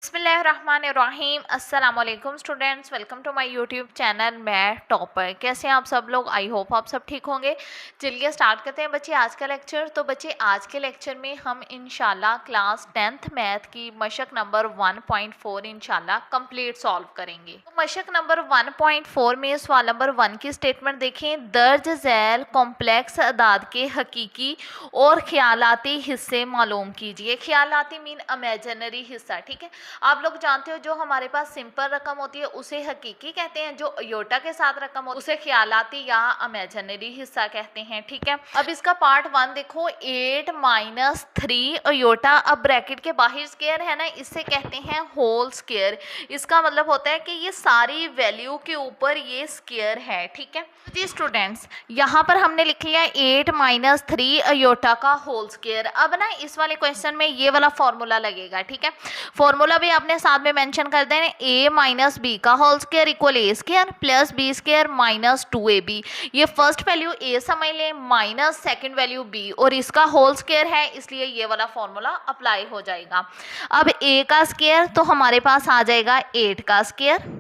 बिस्मिल्लाहिर्रहमानिर्रहीम। अस्सलाम वालेकुम students, welcome to my YouTube channel मैं टॉपर। कैसे हैं आप सब लोग? आई होप आप सब ठीक होंगे। चलिए स्टार्ट करते हैं बच्चे आज का लेक्चर। तो बच्चे आज के लेक्चर में हम इंशाल्लाह क्लास 10th मैथ की मशक नंबर 1.4 इंशाल्लाह कंप्लीट सॉल्व करेंगे। तो मशक नंबर 1.4 में सवाल नंबर 1 की स्टेटमेंट देखें। दर्ज झैल कॉम्प्लेक्स अदाद के हकीकी और ख्यालाती हिस्से मालूम कीजिए। ख्यालाती मीन इमेजिनरी हिस्सा, ठीक है। आप लोग जानते हो जो हमारे पास सिंपल रकम होती है उसे हकीकी कहते हैं, जो अयोटा के साथ रकम होती है उसे ख्यालाती या इमेजिनरी हिस्सा कहते हैं, ठीक है। अब इसका पार्ट 1 देखो, 8 माइनस 3 अयोटा। अब ब्रैकेट के बाहर स्क्वायर है ना, इससे कहते हैं होल स्क्वायर। इसका मतलब होता है कि ये सारी वैल्यू के ऊपर ये स्क्वायर है, ठीक है जी स्टूडेंट्स। यहाँ पर हमने लिख लिया 8 माइनस 3 अयोटा का होल स्क्वायर। अब ना इस वाले क्वेश्चन में ये वाला फॉर्मूला लगेगा, ठीक है। फॉर्मूला भी आपने साथ में मेंशन कर देना, a माइनस बी का whole square equal A square plus B square minus 2ab। ये फर्स्ट वैल्यू a समझ लें माइनस सेकंड वैल्यू b, और इसका होल स्क्वायर है इसलिए ये वाला फॉर्मूला अप्लाई हो जाएगा। अब a का स्क्वायर तो हमारे पास आ जाएगा 8 का स्क्वायर,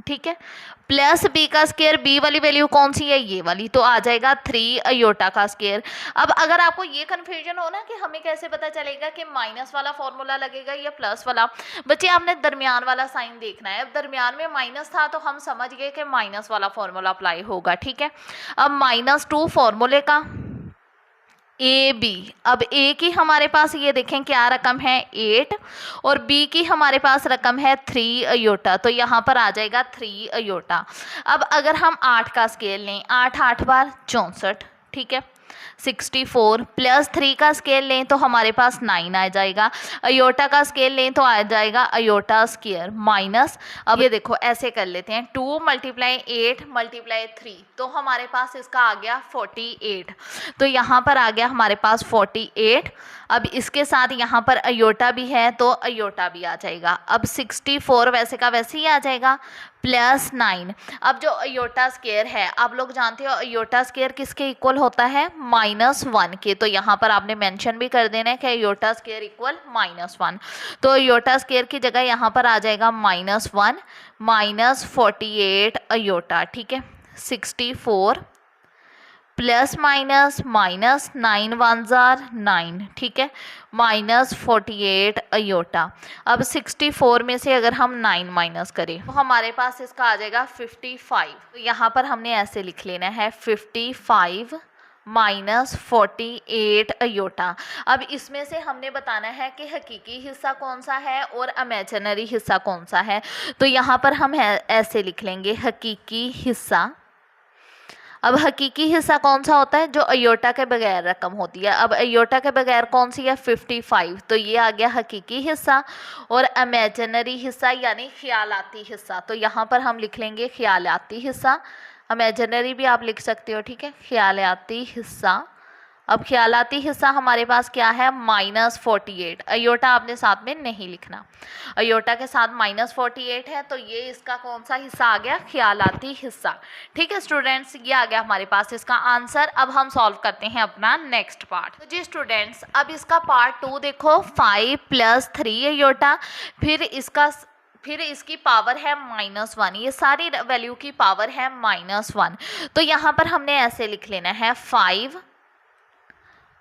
ठीक है, प्लस बी का स्क्वायर, बी वाली वैल्यू कौन सी है ये वाली, तो आ जाएगा 3 अयोटा का स्क्वायर। अब अगर आपको ये कन्फ्यूजन हो ना कि हमें कैसे पता चलेगा कि माइनस वाला फॉर्मूला लगेगा या प्लस वाला, बच्चे आपने दरमियान वाला साइन देखना है। अब दरमियान में माइनस था तो हम समझ गए कि माइनस वाला फॉर्मूला अप्लाई होगा, ठीक है। अब -2 फॉर्मूले का ए बी। अब ए की हमारे पास ये देखें क्या रकम है 8, और बी की हमारे पास रकम है 3 अयोटा, तो यहाँ पर आ जाएगा 3 अयोटा। अब अगर हम 8 का स्केल लें, 8 8 बार 64, ठीक है, 64 प्लस 3 का स्केल लें तो हमारे पास 9 आ जाएगा। अयोटा का स्केल लें तो आ जाएगा अयोटा स्क्वायर माइनस, अब ये देखो ऐसे कर लेते हैं, 2 मल्टीप्लाई 8 मल्टीप्लाई 3 तो हमारे पास इसका आ गया 48। तो यहाँ पर आ गया हमारे पास 48। अब इसके साथ यहाँ पर अयोटा भी है तो अयोटा भी आ जाएगा। अब 64 वैसे का वैसे ही आ जाएगा प्लस 9। अब जो अयोटा स्क्वायर है आप लोग जानते हो अयोटा स्क्वायर किसके इक्वल होता है -1 के, तो यहाँ पर आपने मेंशन भी कर देना है कि अयोटा स्क्वायर इक्वल -1। तो अयोटा स्क्वायर की जगह यहाँ पर आ जाएगा -1 माइनस 48 अयोटा, ठीक है। 64 प्लस माइनस माइनस 9 1 जार 9, ठीक है, माइनस 48 अयोटा। अब 64 में से अगर हम 9 माइनस करें तो हमारे पास इसका आ जाएगा 55। तो यहाँ पर हमने ऐसे लिख लेना है 55 माइनस 48 अयोटा। अब इसमें से हमने बताना है कि हकीकी हिस्सा कौन सा है और इमेजिनरी हिस्सा कौन सा है। तो यहाँ पर हम ऐसे लिख लेंगे हकीकी हिस्सा। अब हकीकी हिस्सा कौन सा होता है? जो अयोटा के बगैर रकम होती है। अब अयोटा के बगैर कौन सी है? 55, तो ये आ गया हकीकी हिस्सा। और इमेजिनरी हिस्सा यानी ख्यालाती हिस्सा, तो यहाँ पर हम लिख लेंगे ख्यालाती हिस्सा। इमेजिनरी भी आप लिख सकते हो, ठीक है, ख्यालाती हिस्सा। अब ख्यालाती हिस्सा हमारे पास क्या है -48। अयोटा आपने साथ में नहीं लिखना, अयोटा के साथ -48 है तो ये इसका कौन सा हिस्सा आ गया? ख्यालाती हिस्सा, ठीक है स्टूडेंट्स। ये आ गया हमारे पास इसका आंसर। अब हम सॉल्व करते हैं अपना नेक्स्ट पार्ट। तो जी स्टूडेंट्स अब इसका पार्ट 2 देखो, 5 + 3 अयोटा, फिर इसकी पावर है -1, ये सारी वैल्यू की पावर है -1। तो यहाँ पर हमने ऐसे लिख लेना है 5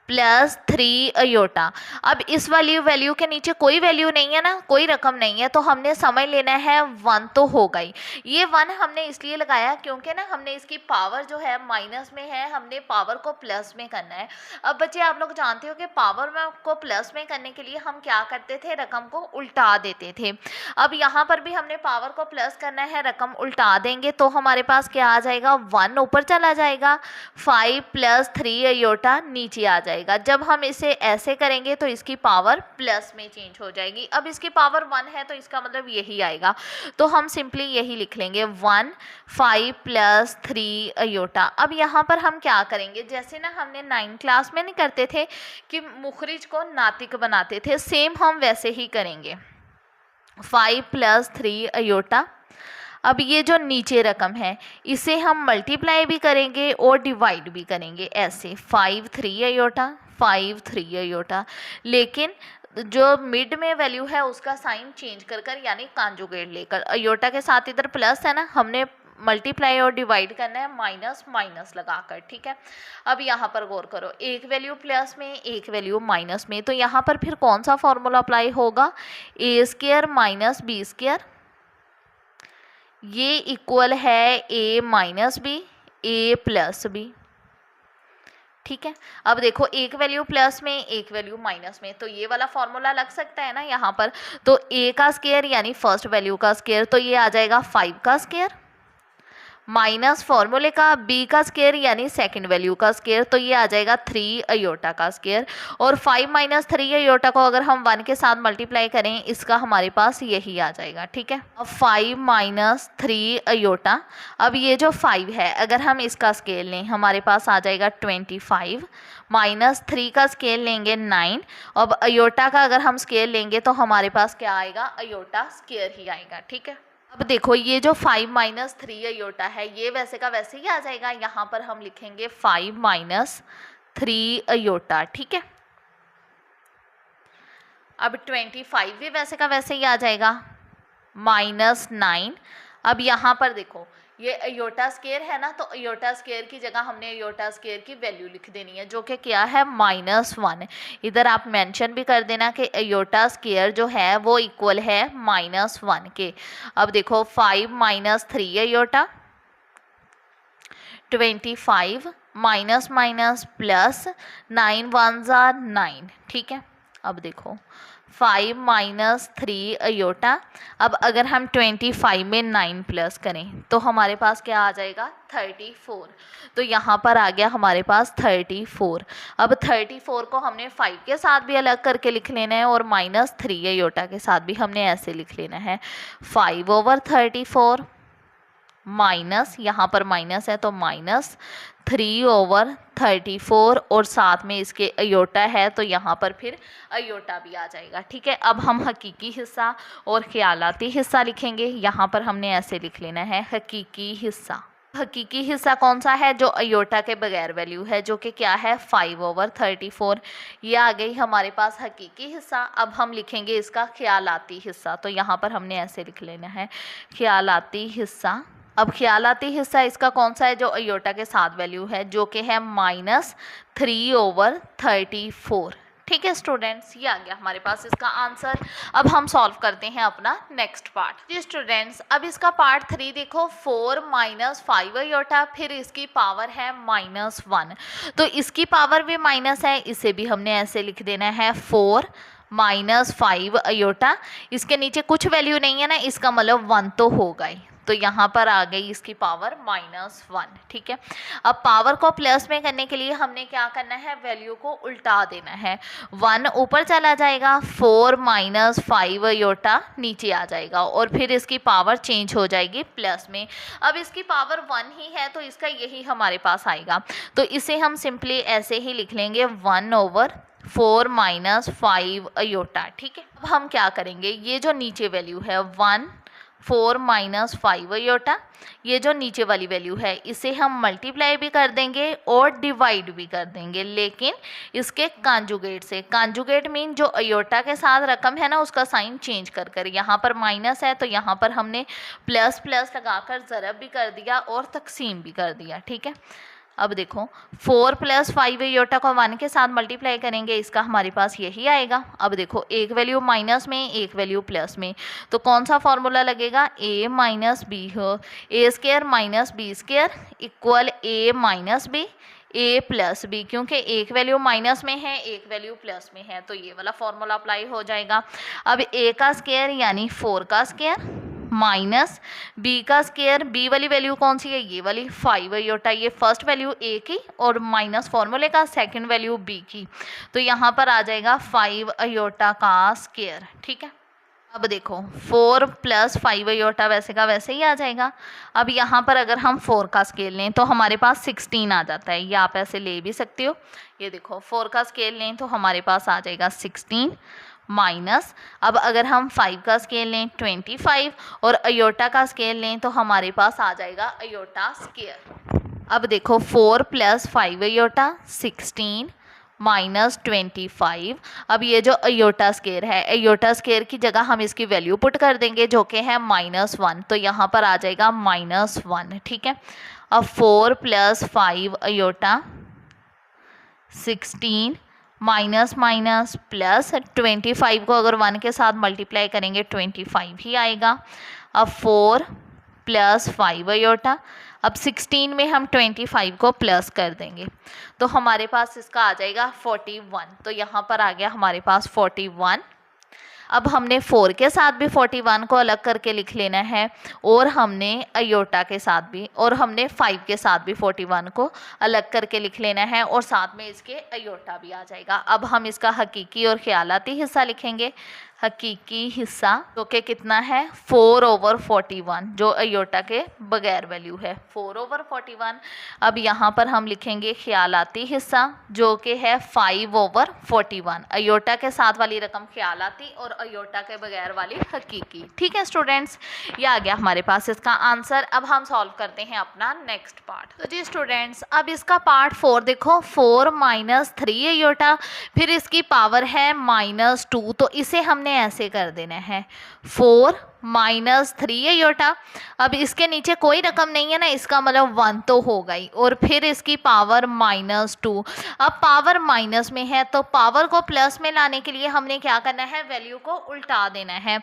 + 3 अयोटा। अब इस वाली वैल्यू के नीचे कोई वैल्यू नहीं है ना, कोई रकम नहीं है, तो हमने समझ लेना है 1 तो हो गई। ये 1 हमने इसलिए लगाया क्योंकि ना हमने इसकी पावर जो है माइनस में है, हमने पावर को प्लस में करना है। अब बच्चे आप लोग जानते हो कि पावर को प्लस में करने के लिए हम क्या करते थे? रकम को उल्टा देते थे। अब यहाँ पर भी हमने पावर को प्लस करना है, रकम उल्टा देंगे तो हमारे पास क्या आ जाएगा? 1 ऊपर चला जाएगा, 5 + 3 अयोटा नीचे आ जाएगा। जब हम इसे ऐसे करेंगे तो इसकी पावर प्लस में चेंज हो जाएगी। अब इसकी पावर 1 है तो इसका मतलब यही आएगा, तो हम सिंपली यही लिख लेंगे 1 5 + 3 अयोटा। अब यहाँ पर हम क्या करेंगे? जैसे ना हमने 9 क्लास में नहीं करते थे कि मुखरिज को नातिक बनाते थे, सेम हम वैसे ही करेंगे। 5 + 3 अयोटा। अब ये जो नीचे रकम है इसे हम मल्टीप्लाई भी करेंगे और डिवाइड भी करेंगे, ऐसे 5 3 अयोटा 5 3 अयोटा। लेकिन जो मिड में वैल्यू है उसका साइन चेंज कर कर यानी कॉन्जुगेट लेकर, अयोटा के साथ इधर प्लस है ना, हमने मल्टीप्लाई और डिवाइड करना है माइनस माइनस लगाकर, ठीक है। अब यहाँ पर गौर करो, एक वैल्यू प्लस में एक वैल्यू माइनस में, तो यहाँ पर फिर कौन सा फॉर्मूला अप्लाई होगा, A square minus B square, ये इक्वल है ए minus B A plus B, ठीक है। अब देखो एक वैल्यू प्लस में एक वैल्यू माइनस में, तो ये वाला फॉर्मूला लग सकता है ना यहाँ पर, तो a का स्क्वायर यानी फर्स्ट वैल्यू का स्क्वायर, तो ये आ जाएगा 5 का स्क्वायर, माइनस फॉर्मूले का b का स्क्वायर यानी सेकंड वैल्यू का स्क्वायर, तो ये आ जाएगा 3 अयोटा का स्क्वायर, और 5 माइनस 3 अयोटा को अगर हम 1 के साथ मल्टीप्लाई करें इसका हमारे पास यही आ जाएगा, ठीक है। अब 5 माइनस 3 अयोटा, अब ये जो 5 है अगर हम इसका स्केल लें हमारे पास आ जाएगा 25, माइनस 3 का स्केल लेंगे 9, अब अयोटा का अगर हम स्केल लेंगे तो हमारे पास क्या आएगा, अयोटा स्क्वायर ही आएगा, ठीक है। अब देखो ये जो 5 माइनस 3 अयोटा है ये वैसे का वैसे ही आ जाएगा, यहाँ पर हम लिखेंगे 5 माइनस 3 अयोटा, ठीक है। अब 25 भी वैसे का वैसे ही आ जाएगा, माइनस 9, अब यहाँ पर देखो ये अयोटा स्क्वायर है ना, तो अयोटा स्क्वायर की जगह हमने अयोटा स्क्वायर की वैल्यू लिख देनी है जो कि क्या है -1, इधर आप मेंशन भी कर देना कि अयोटा स्क्वायर जो है वो इक्वल है -1 के। अब देखो 5 minus 3 iota, 25 minus minus plus 9 1 ज़ा 9, ठीक है। अब देखो 5 माइनस 3 अयोटा, अब अगर हम 25 में 9 प्लस करें तो हमारे पास क्या आ जाएगा 34, तो यहाँ पर आ गया हमारे पास 34। अब 34 को हमने 5 के साथ भी अलग करके लिख लेना है और -3 अयोटा के साथ भी हमने ऐसे लिख लेना है, 5/34 माइनस, यहाँ पर माइनस है तो -3/34 और साथ में इसके अयोटा है तो यहाँ पर फिर अयोटा भी आ जाएगा, ठीक है। अब हम हकीकी हिस्सा और ख्यालाती हिस्सा लिखेंगे, यहाँ पर हमने ऐसे लिख लेना है हकीकी हिस्सा। हकीकी हिस्सा कौन सा है, जो अयोटा के बगैर वैल्यू है जो कि क्या है 5/34, ये आ गई हमारे पास हकीकी हिस्सा। अब हम लिखेंगे इसका ख्यालाती हिस्सा, तो यहाँ पर हमने ऐसे लिख लेना है ख्यालाती हिस्सा। अब ख्यालाती हिस्सा इसका कौन सा है, जो अयोटा के साथ वैल्यू है जो कि है -3/34, ठीक है स्टूडेंट्स, ये आ गया हमारे पास इसका आंसर। अब हम सॉल्व करते हैं अपना नेक्स्ट पार्ट। जी स्टूडेंट्स, अब इसका पार्ट 3 देखो, 4 माइनस 5 अयोटा, फिर इसकी पावर है -1, तो इसकी पावर भी माइनस है, इसे भी हमने ऐसे लिख देना है 4 माइनस 5 अयोटा, इसके नीचे कुछ वैल्यू नहीं है ना, इसका मतलब 1 तो होगा ही, तो यहाँ पर आ गई इसकी पावर -1, ठीक है। अब पावर को प्लस में करने के लिए हमने क्या करना है, वैल्यू को उल्टा देना है, 1 ऊपर चला जाएगा, 4 माइनस 5 अयोटा नीचे आ जाएगा और फिर इसकी पावर चेंज हो जाएगी प्लस में। अब इसकी पावर 1 ही है तो इसका यही हमारे पास आएगा, तो इसे हम सिंपली ऐसे ही लिख लेंगे 1/4 माइनस 5 अयोटा, ठीक है। अब हम क्या करेंगे, ये जो नीचे वैल्यू है 4 माइनस 5 अयोटा, ये जो नीचे वाली वैल्यू है इसे हम मल्टीप्लाई भी कर देंगे और डिवाइड भी कर देंगे, लेकिन इसके कॉन्जुगेट से। कॉन्जुगेट मीन जो अयोटा के साथ रकम है ना उसका साइन चेंज कर कर, यहाँ पर माइनस है तो यहाँ पर हमने प्लस प्लस लगाकर ज़रब भी कर दिया और तकसीम भी कर दिया, ठीक है। अब देखो 4 + 5 अयोटा को 1 के साथ मल्टीप्लाई करेंगे, इसका हमारे पास यही आएगा। अब देखो एक वैल्यू माइनस में एक वैल्यू प्लस में, तो कौन सा फॉर्मूला लगेगा, a माइनस बी हो, A square minus B square equal a minus B a plus B, क्योंकि एक वैल्यू माइनस में है एक वैल्यू प्लस में है तो ये वाला फॉर्मूला अप्लाई हो जाएगा। अब a का स्क्वायर यानी 4 का स्क्वायर माइनस b का स्क्वायर, b वाली वैल्यू कौन सी है, ये वाली 5 अयोटा, ये फर्स्ट वैल्यू a की और माइनस फॉर्मूले का सेकंड वैल्यू b की, तो यहाँ पर आ जाएगा 5 अयोटा का स्क्वायर, ठीक है। अब देखो 4 + 5 अयोटा वैसे का वैसे ही आ जाएगा। अब यहाँ पर अगर हम 4 का स्केल लें तो हमारे पास 16 आ जाता है, ये आप ऐसे ले भी सकते हो, ये देखो 4 का स्केल लें तो हमारे पास आ जाएगा 16 माइनस, अब अगर हम 5 का स्केल लें 25 और अयोटा का स्केल लें तो हमारे पास आ जाएगा अयोटा स्क्वायर। अब देखो 4 + 5 अयोटा 16 -25। अब ये जो अयोटा स्केयर है, अयोटा स्केयर की जगह हम इसकी वैल्यू पुट कर देंगे जो कि है -1, तो यहाँ पर आ जाएगा -1। ठीक है, अब 4 + 5 अयोटा 16 माइनस माइनस प्लस 25 को अगर 1 के साथ मल्टीप्लाई करेंगे 25 ही आएगा। अब 4 + 5 अयोटा, अब 16 में हम 25 को प्लस कर देंगे तो हमारे पास इसका आ जाएगा 41। तो यहाँ पर आ गया हमारे पास 41। अब हमने 4 के साथ भी 41 को अलग करके लिख लेना है और हमने अयोटा के साथ भी, और हमने 5 के साथ भी 41 को अलग करके लिख लेना है और साथ में इसके अयोटा भी आ जाएगा। अब हम इसका हकीकी और ख्यालाती हिस्सा लिखेंगे। हकीकी हिस्सा जो कि कितना है 4/41, जो अयोटा के बगैर वैल्यू है 4/41। अब यहाँ पर हम लिखेंगे ख्यालाती हिस्सा जो कि है 5/41। अयोटा के साथ वाली रकम ख्यालाती और अयोटा के बगैर वाली हकीकी। ठीक है स्टूडेंट्स, ये आ गया हमारे पास इसका आंसर। अब हम सॉल्व करते हैं अपना नेक्स्ट पार्ट। तो जी स्टूडेंट्स, अब इसका पार्ट 4 देखो, 4 - 3 अयोटा, फिर इसकी पावर है -2, तो इसे हमने ऐसे कर देना है 4 - 3 अयोटा। अब इसके नीचे कोई रकम नहीं है ना, इसका मतलब 1 तो हो गई, और फिर इसकी पावर -2। अब पावर माइनस में है तो पावर को प्लस में लाने के लिए हमने क्या करना है, वैल्यू को उल्टा देना है।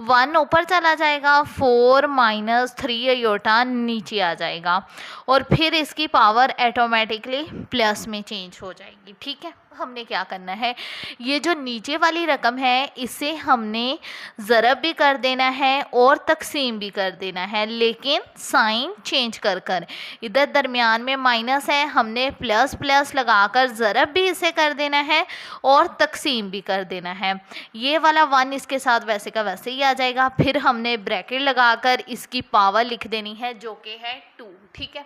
1 ऊपर चला जाएगा, 4 - 3 अयोटा नीचे आ जाएगा, और फिर इसकी पावर ऑटोमेटिकली प्लस में चेंज हो जाएगी। ठीक है, हमने क्या करना है, ये जो नीचे वाली रकम है इसे हमने ज़रब भी कर देना है और तकसीम भी कर देना है, लेकिन साइन चेंज कर कर। इधर दरमियान में माइनस है, हमने प्लस प्लस लगाकर ज़रब भी इसे कर देना है और तकसीम भी कर देना है। ये वाला 1 इसके साथ वैसे का वैसे ही आ जाएगा। फिर हमने ब्रैकेट लगाकर इसकी पावर लिख देनी है जो कि है 2। ठीक है,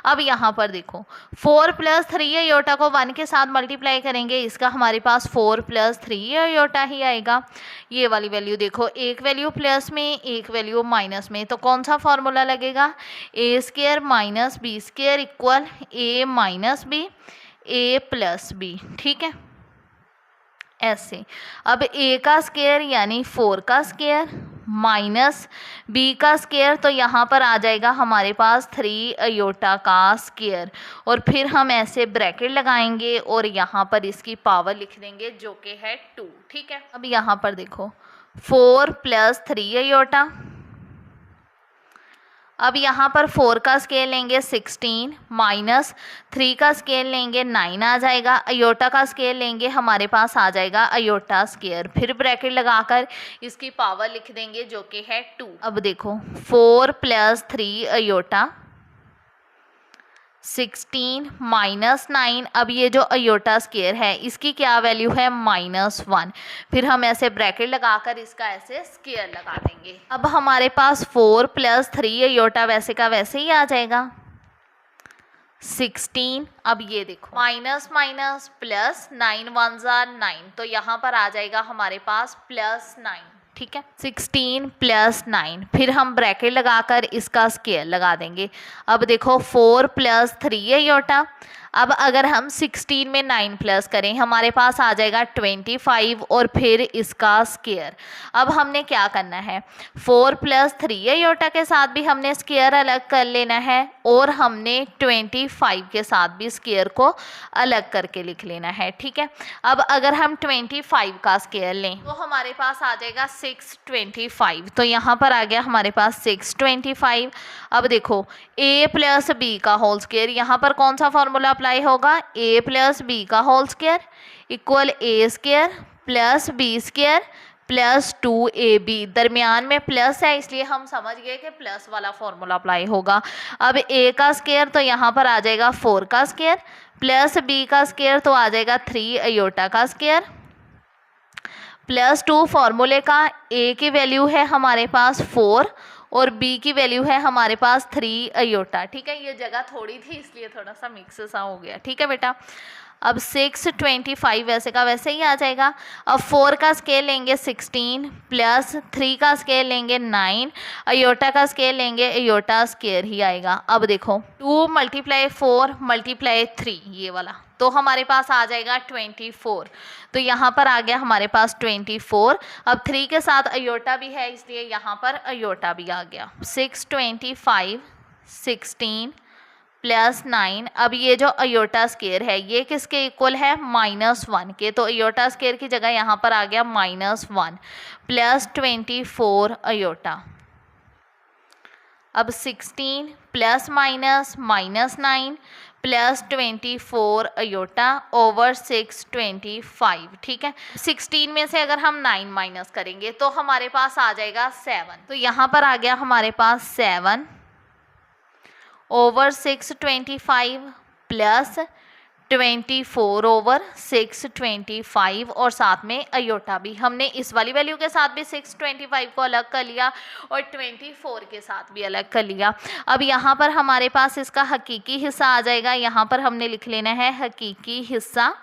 अब यहाँ पर देखो 4 + 3 अयोटा को 1 के साथ मल्टीप्लाई करेंगे, इसका हमारे पास 4 + 3 अयोटा ही आएगा। ये वाली वैल्यू देखो, एक वैल्यू प्लस में एक वैल्यू माइनस में, तो कौन सा फॉर्मूला लगेगा, a² - b² equal a - b a + b। ठीक है, ऐसे। अब a का स्क्वायर यानी 4 का स्क्वायर माइनस b का स्क्वायर, तो यहाँ पर आ जाएगा हमारे पास 3 अयोटा का स्क्वायर, और फिर हम ऐसे ब्रैकेट लगाएंगे और यहाँ पर इसकी पावर लिख देंगे जो कि है 2। ठीक है, अब यहाँ पर देखो 4 + 3 अयोटा, अब यहाँ पर 4 का स्केल लेंगे 16 माइनस 3 का स्केल लेंगे 9 आ जाएगा, अयोटा का स्केल लेंगे हमारे पास आ जाएगा अयोटा स्क्वायर, फिर ब्रैकेट लगाकर इसकी पावर लिख देंगे जो कि है 2। अब देखो 4 + 3 अयोटा 16 माइनस 9, अब ये जो अयोटा स्क्वायर है इसकी क्या वैल्यू है -1, फिर हम ऐसे ब्रैकेट लगाकर इसका ऐसे स्क्वायर लगा देंगे। अब हमारे पास 4 + 3 अयोटा वैसे का वैसे ही आ जाएगा 16। अब ये देखो माइनस माइनस प्लस 9 × 1 = 9, तो यहाँ पर आ जाएगा हमारे पास +9। ठीक है, 16 + 9, फिर हम ब्रैकेट लगाकर इसका स्क्वायर लगा देंगे। अब देखो 4 + 3 अयोटा, अब अगर हम 16 में 9 प्लस करें हमारे पास आ जाएगा 25 और फिर इसका स्क्वायर। अब हमने क्या करना है, 4 + 3 अयोटा के साथ भी हमने स्क्वायर अलग कर लेना है और हमने 25 के साथ भी स्क्वायर को अलग करके लिख लेना है। ठीक है, अब अगर हम 25 का स्क्वायर लें तो हमारे पास आ जाएगा 625, तो यहाँ पर आ गया हमारे पास 625। अब देखो a + b का होल स्क्वायर, यहाँ पर कौन सा फॉर्मूला अप्लाई होगा, a + b का whole square equal a² + b² + 2ab, दरमियान में प्लस है इसलिए हम समझ गए कि प्लस वाला फॉर्मूला अप्लाई होगा। अब a का स्क्वायर तो यहाँ पर आ जाएगा 4 का स्क्वायर प्लस b का स्क्वायर तो आ जाएगा 3 अयोटा का स्क्वायर +2 फॉर्मूले का। a की वैल्यू है हमारे पास 4 और b की वैल्यू है हमारे पास 3 अयोटा। ठीक है, ये जगह थोड़ी थी इसलिए थोड़ा सा मिक्स सा हो गया। ठीक है बेटा, अब 625 वैसे का वैसे ही आ जाएगा। अब 4 का स्केल लेंगे 16 प्लस 3 का स्केल लेंगे 9, अयोटा का स्केल लेंगे अयोटा स्केयर ही आएगा। अब देखो 2 × 4 × 3 ये वाला, तो हमारे पास आ जाएगा 24। तो यहाँ पर आ गया हमारे पास 24। अब 3 के साथ अयोटा भी है इसलिए यहाँ पर अयोटा भी आ गया। 625 16 प्लस 9। अब ये जो अयोटा स्केयर है ये किसके इक्वल है, -1 के, तो अयोटा स्केयर की जगह यहाँ पर आ गया -1 प्लस 24 अयोटा। अब 16 plus minus -9 plus 24 iota over 625, ठीक है। 16 में से अगर हम 9 माइनस करेंगे तो हमारे पास आ जाएगा 7, तो यहाँ पर आ गया हमारे पास 7 ओवर 625 प्लस 24 ओवर 625 और साथ में अयोटा भी। हमने इस वाली वैल्यू के साथ भी 625 को अलग कर लिया और 24 के साथ भी अलग कर लिया। अब यहाँ पर हमारे पास इसका हकीकी हिस्सा आ जाएगा। यहाँ पर हमने लिख लेना है हकीकी हिस्सा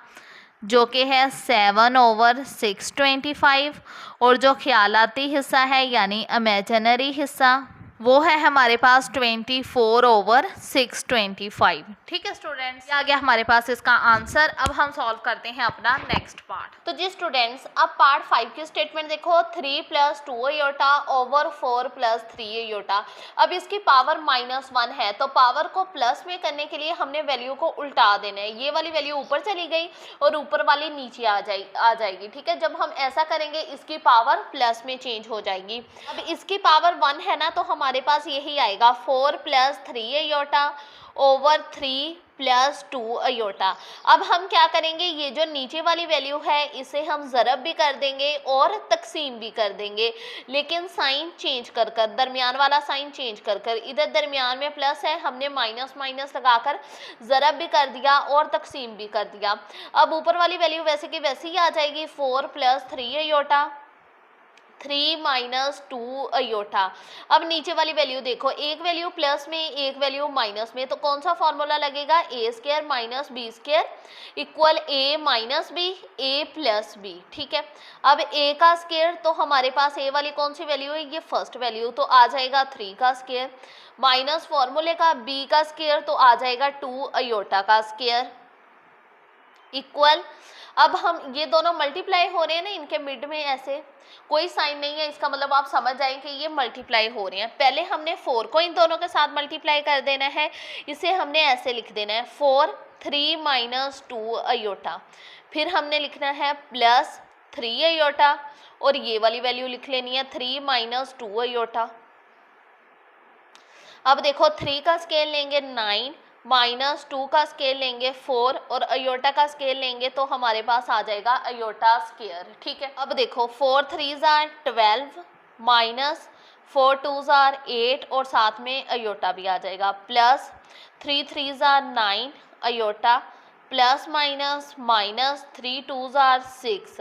जो कि है 7 ओवर 625 और जो ख्यालाती हिस्सा है यानी इमेजिनरी हिस्सा वो है हमारे पास 24 ओवर 625, ठीक है स्टूडेंट्स। ये आ गया हमारे पास इसका आंसर। अब हम सॉल्व करते हैं अपना नेक्स्ट पार्ट। तो जी स्टूडेंट्स अब पार्ट 5 की स्टेटमेंट देखो, 3 + 2 अयोटा ओवर 4 + 3 अयोटा। अब इसकी पावर -1 है तो पावर को प्लस में करने के लिए हमने वैल्यू को उल्टा देना है। ये वाली वैल्यू ऊपर चली गई और ऊपर वाली नीचे आ जाएगी, ठीक है। जब हम ऐसा करेंगे इसकी पावर प्लस में चेंज हो जाएगी। अब इसकी पावर 1 है ना, तो हमारे पास यही आएगा 4 + 3 अयोटा ओवर 3 + 2 अयोटा। अब हम क्या करेंगे, ये जो नीचे वाली वैल्यू है इसे हम ज़रब भी कर देंगे और तकसीम भी कर देंगे, लेकिन साइन चेंज कर कर, दरमियान वाला साइन चेंज कर कर। इधर दरमियान में प्लस है, हमने माइनस माइनस लगाकर ज़रब भी कर दिया और तकसीम भी कर दिया। अब ऊपर वाली वैल्यू वैसे की वैसे ही आ जाएगी, 4 + 3 अयोटा 3 - 2 अयोटा। अब नीचे वाली वैल्यू देखो, एक वैल्यू प्लस में एक वैल्यू माइनस में, तो कौन सा फॉर्मूला लगेगा, a² - b² equal a - b a + b, ठीक है। अब a का स्क्वायर, तो हमारे पास a वाली कौन सी वैल्यू है, ये फर्स्ट वैल्यू, तो आ जाएगा 3 का स्क्वायर माइनस फॉर्मूले का b का स्क्वायर, तो आ जाएगा 2 अयोटा का स्क्वायर इक्वल। अब हम ये दोनों मल्टीप्लाई हो रहे हैं ना, इनके मिड में ऐसे कोई साइन नहीं है, इसका मतलब आप समझ जाएं कि ये मल्टीप्लाई हो रहे हैं। पहले हमने 4 को इन दोनों के साथ मल्टीप्लाई कर देना है, इसे हमने ऐसे लिख देना है 4 3 - 2 अयोटा, फिर हमने लिखना है प्लस 3 अयोटा और ये वाली वैल्यू लिख लेनी है 3 - 2 अयोटा। अब देखो 3 का स्केल लेंगे 9 -2 का स्केल लेंगे 4 और अयोटा का स्केल लेंगे तो हमारे पास आ जाएगा अयोटा स्क्वायर, ठीक है। अब देखो 4 3s are 12 minus 4 2s are 8 और साथ में अयोटा भी आ जाएगा, plus 3 3s are 9 iota plus minus -3 2s are 6।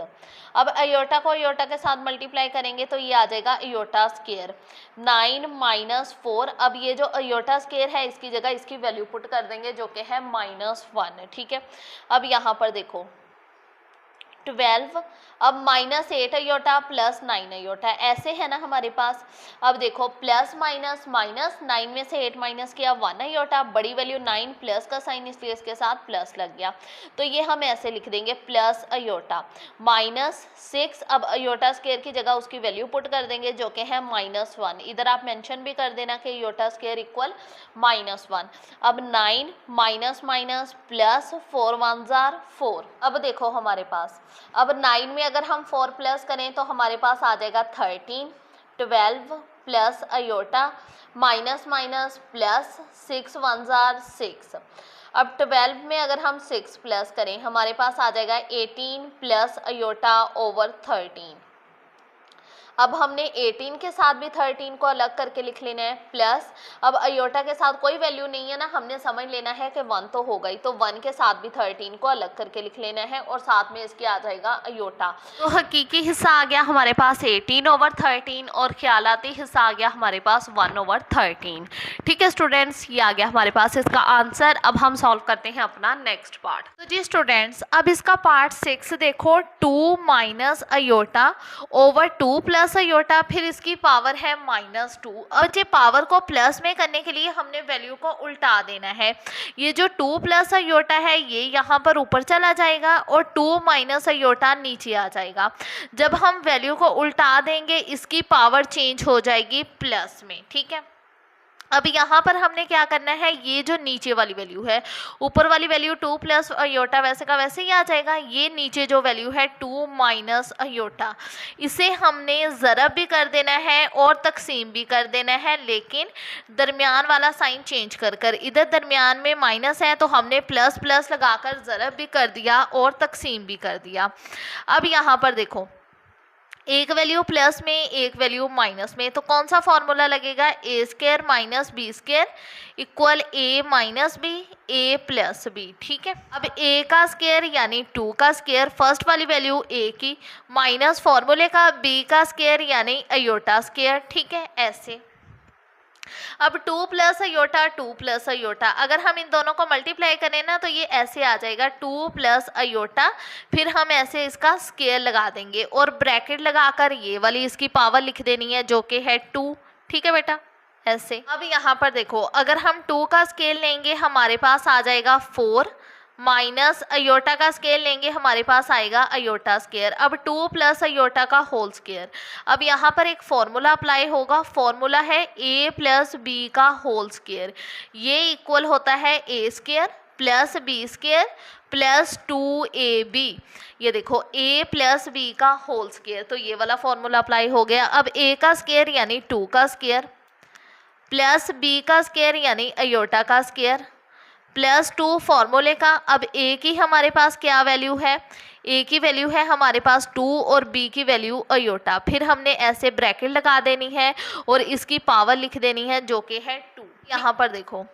अब अयोटा को अयोटा के साथ मल्टीप्लाई करेंगे तो ये आ जाएगा अयोटा स्क्वायर 9 - 4। अब ये जो अयोटा स्क्वायर है इसकी जगह इसकी वैल्यू पुट कर देंगे जो कि है -1, ठीक है। अब यहाँ पर देखो 12, अब -8 अयोटा प्लस 9 अयोटा, ऐसे है ना हमारे पास। अब देखो प्लस माइनस माइनस, 9 में से 8 माइनस किया 1 अयोटा, बड़ी वैल्यू 9 प्लस का साइन इसलिए इसके साथ प्लस लग गया, तो ये हम ऐसे लिख देंगे प्लस अयोटा -6। अब अयोटा स्क्वायर की जगह उसकी वैल्यू पुट कर देंगे जो कि है -1। इधर आप मेंशन भी कर देना कि अयोटा स्क्वायर इक्वल -1। अब 9 minus minus plus 4 1s are 4। अब देखो हमारे पास, अब 9 में अगर हम 4 प्लस करें तो हमारे पास आ जाएगा 13 12 plus iota minus minus plus 6 1s are 6। अब 12 में अगर हम 6 प्लस करें हमारे पास आ जाएगा 18 प्लस अयोटा ओवर 13। अब हमने 18 के साथ भी 13 को अलग करके लिख लेना है, प्लस अब अयोटा के साथ कोई वैल्यू नहीं है ना, हमने समझ लेना है कि 1 तो हो गई, तो 1 के साथ भी 13 को अलग करके लिख लेना है और साथ में इसके आ जाएगा अयोटा। तो हकीकी हिस्सा आ गया हमारे पास 18/13 और ख्यालाती हिस्सा आ गया हमारे पास 1/13। ठीक है स्टूडेंट्स, ये आ गया हमारे पास इसका आंसर। अब हम सॉल्व करते हैं अपना नेक्स्ट पार्ट। तो जी स्टूडेंट्स, अब इसका पार्ट 6 देखो, 2 minus iota over 2 plus aorta, फिर इसकी पावर है -2। अब ये पावर को प्लस में करने के लिए हमने वैल्यू को उल्टा देना है। ये जो 2 प्लस अयोटा है ये यहाँ पर ऊपर चला जाएगा और 2 माइनस अयोटा नीचे आ जाएगा। जब हम वैल्यू को उल्टा देंगे इसकी पावर चेंज हो जाएगी प्लस में। ठीक है, अब यहाँ पर हमने क्या करना है, ये जो नीचे वाली वैल्यू है, ऊपर वाली वैल्यू 2 प्लस अयोटा वैसे का वैसे ही आ जाएगा। ये नीचे जो वैल्यू है 2 माइनस अयोटा, इसे हमने ज़रब भी कर देना है और तकसीम भी कर देना है, लेकिन दरमियान वाला साइन चेंज कर कर। इधर दरमियान में माइनस है तो हमने प्लस प्लस लगाकर ज़रब भी कर दिया और तकसीम भी कर दिया। अब यहाँ पर देखो, एक वैल्यू प्लस में एक वैल्यू माइनस में, तो कौन सा फॉर्मूला लगेगा, A square minus B square equal A minus B A plus B. ठीक है, अब ए का स्क्वायर यानी 2 का स्क्वायर, फर्स्ट वाली वैल्यू ए की, माइनस फॉर्मूले का बी का स्क्वायर यानी अयोटा स्क्वायर। ठीक है, ऐसे। अब 2 प्लस अयोटा 2 प्लस अयोटा, अगर हम इन दोनों को मल्टीप्लाई करें ना तो ये ऐसे आ जाएगा 2 प्लस अयोटा, फिर हम ऐसे इसका स्क्वायर लगा देंगे और ब्रैकेट लगाकर ये वाली इसकी पावर लिख देनी है जो कि है 2। ठीक है बेटा, ऐसे। अब यहाँ पर देखो, अगर हम 2 का स्केल लेंगे हमारे पास आ जाएगा 4, माइनस अयोटा का स्केल लेंगे हमारे पास आएगा अयोटा स्क्वायर। अब 2 प्लस अयोटा का होल स्क्वायर। अब यहाँ पर एक फॉर्मूला अप्लाई होगा, फॉर्मूला है a प्लस बी का होल स्क्वायर, ये इक्वल होता है a square plus B square plus 2ab। ये देखो a प्लस बी का होल स्क्वायर, तो ये वाला फॉर्मूला अप्लाई हो गया। अब a का स्क्वायर यानी 2 का स्क्वायर प्लस b का स्क्वायर यानी अयोटा का स्क्वायर प्लस 2 फॉर्मूले का। अब a की हमारे पास क्या वैल्यू है, a की वैल्यू है हमारे पास 2 और b की वैल्यू अयोटा, फिर हमने ऐसे ब्रैकेट लगा देनी है और इसकी पावर लिख देनी है जो कि है 2। यहाँ पर देखो,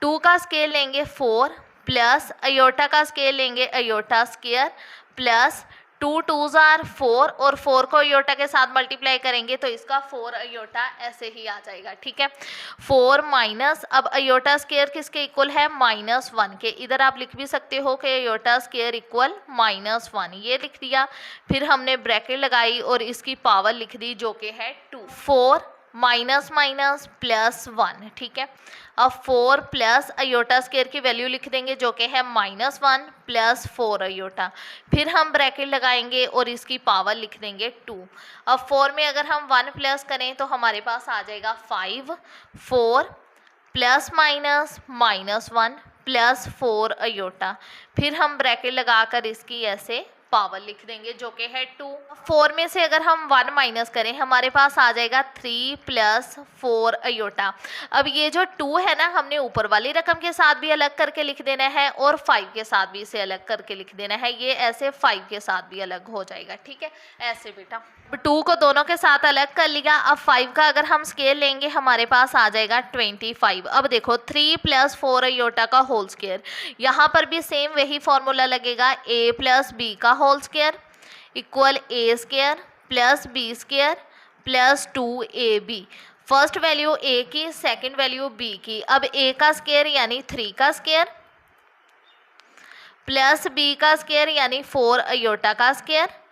2 का स्केल लेंगे 4 प्लस अयोटा का स्केल लेंगे iota square plus 2 2s are 4 और 4 को अयोटा के साथ मल्टीप्लाई करेंगे तो इसका 4 अयोटा ऐसे ही आ जाएगा। ठीक है, 4 माइनस, अब अयोटा स्क्वायर किसके इक्वल है, -1 के। इधर आप लिख भी सकते हो कि अयोटा स्क्वायर इक्वल -1, ये लिख दिया। फिर हमने ब्रैकेट लगाई और इसकी पावर लिख दी जो कि है 2। 4 माइनस माइनस प्लस 1। ठीक है, अब 4 प्लस अयोटा स्क्वायर की वैल्यू लिख देंगे जो कि है -1 प्लस 4 अयोटा, फिर हम ब्रैकेट लगाएंगे और इसकी पावर लिख देंगे 2। अब 4 में अगर हम 1 प्लस करें तो हमारे पास आ जाएगा 5, 4 प्लस माइनस -1 प्लस 4 अयोटा, फिर हम ब्रैकेट लगाकर इसकी ऐसे पावर लिख देंगे जो कि है 2। 4 में से अगर हम 1 माइनस करें हमारे पास आ जाएगा 3 प्लस 4 अयोटा। अब ये जो 2 है ना, हमने ऊपर वाली रकम के साथ भी अलग करके लिख देना है और 5 के साथ भी इसे अलग करके लिख देना है, ये ऐसे 5 के साथ भी अलग हो जाएगा। ठीक है, ऐसे बेटा। 2 को दोनों के साथ अलग कर लिया। अब 5 का अगर हम स्केल लेंगे हमारे पास आ जाएगा 25। अब देखो 3 प्लस 4 अयोटा का होल स्क्वायर, यहाँ पर भी सेम वही फॉर्मूला लगेगा, a प्लस बी का whole square equal a square plus B square plus 2ab। First value a की, सेकंड वैल्यू b की। अब a का स्क्वायर यानी 3 का स्क्वायर प्लस b का स्क्वायर यानी 4 अयोटा का स्क्वायर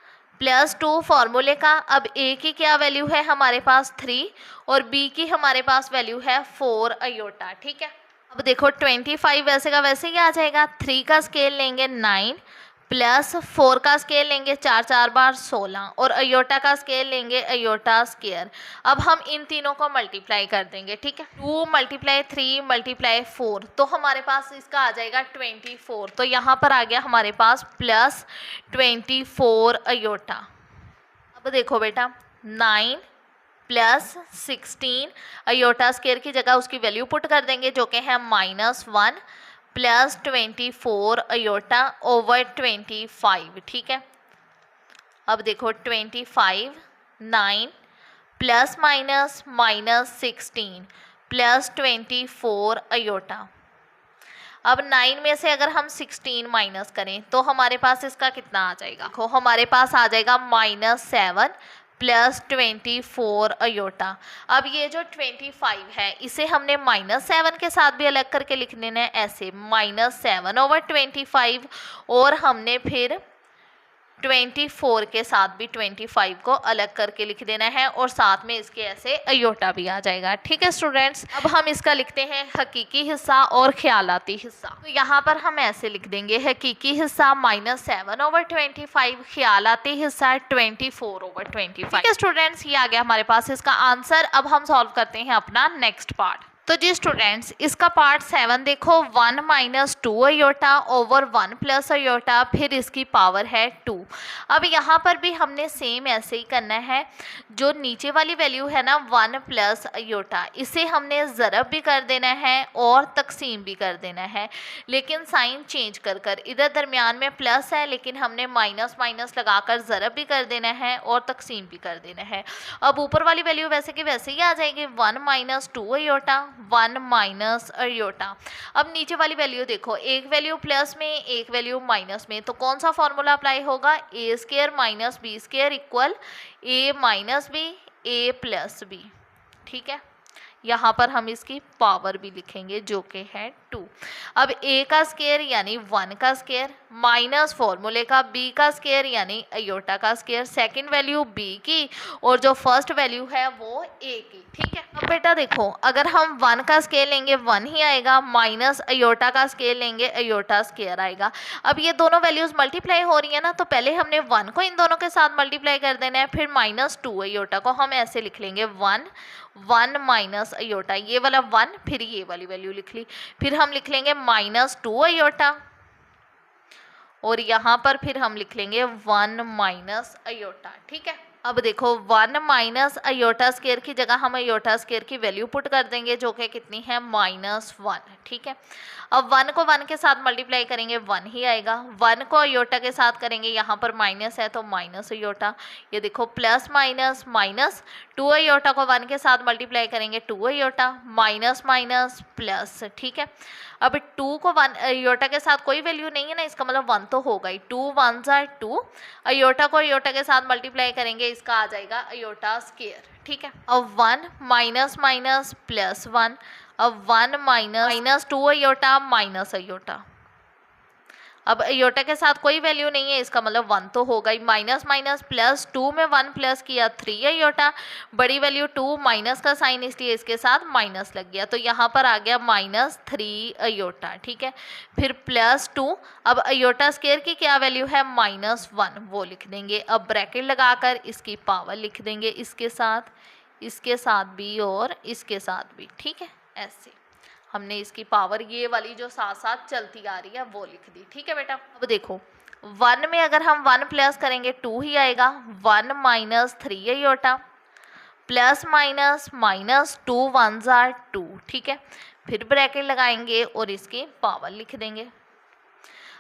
प्लस 2 फॉर्मूले का। अब a की क्या वैल्यू है हमारे पास 3 और b की हमारे पास वैल्यू है 4 अयोटा। ठीक है, अब देखो 25 वैसे का वैसे ही आ जाएगा। 3 का स्केल लेंगे 9 प्लस 4 का स्केल लेंगे 4 4 बार 16 और अयोटा का स्केल लेंगे अयोटा स्क्वायर। अब हम इन तीनों को मल्टीप्लाई कर देंगे। ठीक है, 2 × 3 × 4, तो हमारे पास इसका आ जाएगा 24। तो यहाँ पर आ गया हमारे पास प्लस 24 अयोटा। अब देखो बेटा 9 प्लस 16 अयोटा स्क्वायर की जगह उसकी वैल्यू पुट कर देंगे जो कि है -1 प्लस 24 अयोटा ओवर 25। ठीक है, अब देखो 25 9 plus minus minus 16 plus 24 iota. अब 9 में से अगर हम 16 माइनस करें तो हमारे पास इसका कितना आ जाएगा, देखो हमारे पास आ जाएगा -7 प्लस 24 अयोटा। अब ये जो 25 है इसे हमने -7 के साथ भी अलग करके लिख देना है, ऐसे -7/25, और हमने फिर 24 के साथ भी 25 को अलग करके लिख देना है, और साथ में इसके ऐसे अयोटा भी आ जाएगा। ठीक है स्टूडेंट्स, अब हम इसका लिखते हैं हकीकी हिस्सा और ख्यालाती हिस्सा। तो यहाँ पर हम ऐसे लिख देंगे, हकीकी हिस्सा -7/25, ख्यालाती हिस्सा 24/25। ठीक है स्टूडेंट्स, ये आ गया हमारे पास इसका आंसर। अब हम सॉल्व करते हैं अपना नेक्स्ट पार्ट। तो जी स्टूडेंट्स, इसका पार्ट 7 देखो, 1 - 2 अयोटा ओवर 1 प्लस अयोटा, फिर इसकी पावर है 2। अब यहाँ पर भी हमने सेम ऐसे ही करना है, जो नीचे वाली वैल्यू है ना 1 प्लस अयोटा, इसे हमने ज़रब भी कर देना है और तकसीम भी कर देना है, लेकिन साइन चेंज कर कर। इधर दरमियान में प्लस है लेकिन हमने माइनस माइनस लगाकर ज़रब भी कर देना है और तकसीम भी कर देना है। अब ऊपर वाली वैल्यू वैसे की वैसे ही आ जाएगी, 1 - 2 अयोटा, 1 माइनस अयोटा। अब नीचे वाली वैल्यू देखो, एक वैल्यू प्लस में एक वैल्यू माइनस में, तो कौन सा फॉर्मूला अप्लाई होगा, a² - b² equal a - b a + b। ठीक है, यहाँ पर हम इसकी पावर भी लिखेंगे जो कि है 2। अब a का स्क्वायर यानी 1 का स्क्वायर माइनस फॉर्मूले का b का स्क्वायर यानी अयोटा का स्क्वायर, सेकंड वैल्यू b की और जो फर्स्ट वैल्यू है वो a की। ठीक है, अब बेटा देखो, अगर हम 1 का स्क्वायर लेंगे 1 ही आएगा, माइनस अयोटा का स्क्वायर लेंगे अयोटा स्क्वायर आएगा। अब ये दोनों वैल्यूज मल्टीप्लाई हो रही है ना, तो पहले हमने 1 को इन दोनों के साथ मल्टीप्लाई कर देना है, फिर -2 अयोटा को हम ऐसे लिख लेंगे 1 माइनस अयोटा, ये वाला 1 फिर ये वाली वैल्यू लिख ली, फिर हम लिख लेंगे -2 अयोटा, और यहाँ पर फिर हम लिख लेंगे 1 माइनस अयोटा। ठीक है, अब देखो 1 माइनस अयोटा स्क्वायर की जगह हम अयोटा स्क्वायर की वैल्यू पुट कर देंगे जो कि कितनी है -1। ठीक है, अब 1 को 1 के साथ मल्टीप्लाई करेंगे 1 ही आएगा, 1 को अयोटा के साथ करेंगे, यहाँ पर माइनस है तो माइनस अयोटा, ये देखो प्लस माइनस माइनस, 2 अयोटा को 1 के साथ मल्टीप्लाई करेंगे 2 अयोटा, माइनस माइनस प्लस। ठीक है, अब 2 को 1 अयोटा के साथ कोई वैल्यू नहीं है ना, इसका मतलब 1 तो होगा ही, 2 1 = 2, अयोटा को अयोटा के साथ मल्टीप्लाई करेंगे, इसका आ जाएगा अयोटा स्क्वायर। ठीक है, अब 1 माइनस माइनस प्लस 1, अब 1 माइनस 2 अयोटा माइनस अयोटा, अब अयोटा के साथ कोई वैल्यू नहीं है, इसका मतलब 1 तो होगा ही, माइनस माइनस प्लस, 2 में 1 प्लस किया 3 अयोटा, बड़ी वैल्यू 2, माइनस का साइन इसलिए इसके साथ माइनस लग गया, तो यहाँ पर आ गया -3 अयोटा। ठीक है, फिर +2, अब अयोटा स्क्वायर की क्या वैल्यू है -1, वो लिख देंगे, अब ब्रैकेट लगाकर इसकी पावर लिख देंगे, इसके साथ भी और इसके साथ भी। ठीक है, ऐसे हमने इसकी पावर ये वाली जो साथ साथ चलती आ रही है वो लिख दी। ठीक है बेटा, अब देखो 1 में अगर हम 1 प्लस करेंगे 2 ही आएगा, 1 minus 3 iota, plus minus minus 2 1 = 2। ठीक है, फिर ब्रैकेट लगाएंगे और इसकी पावर लिख देंगे।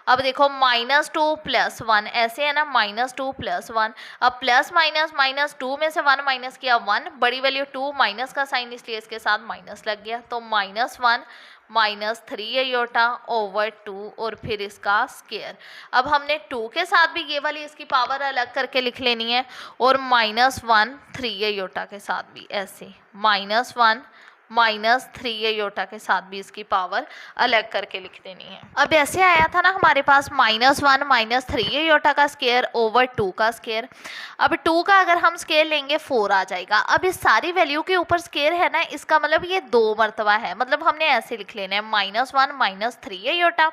अब देखो -2 + 1 ऐसे है ना, -2 + 1, अब प्लस माइनस -2 में से 1 माइनस किया 1, बड़ी वैल्यू 2, माइनस का साइन इसलिए इसके साथ माइनस लग गया, तो -1 - 3 अयोटा ओवर 2 और फिर इसका स्क्वायर। अब हमने 2 के साथ भी ये वाली इसकी पावर अलग करके लिख लेनी है, और -1 3 अयोटा के साथ भी ऐसे, -1 -3 अयोटा के साथ भी इसकी पावर अलग करके लिख देनी है। अब ऐसे आया था ना हमारे पास -1 - 3 अयोटा का स्क्वायर ओवर 2 का स्क्वायर, अब 2 का अगर हम स्क्वायर लेंगे 4 आ जाएगा। अब इस सारी वैल्यू के ऊपर स्क्वायर है ना, इसका मतलब ये 2 मरतबा है, मतलब हमने ऐसे लिख लेना है -1 - 3 अयोटा,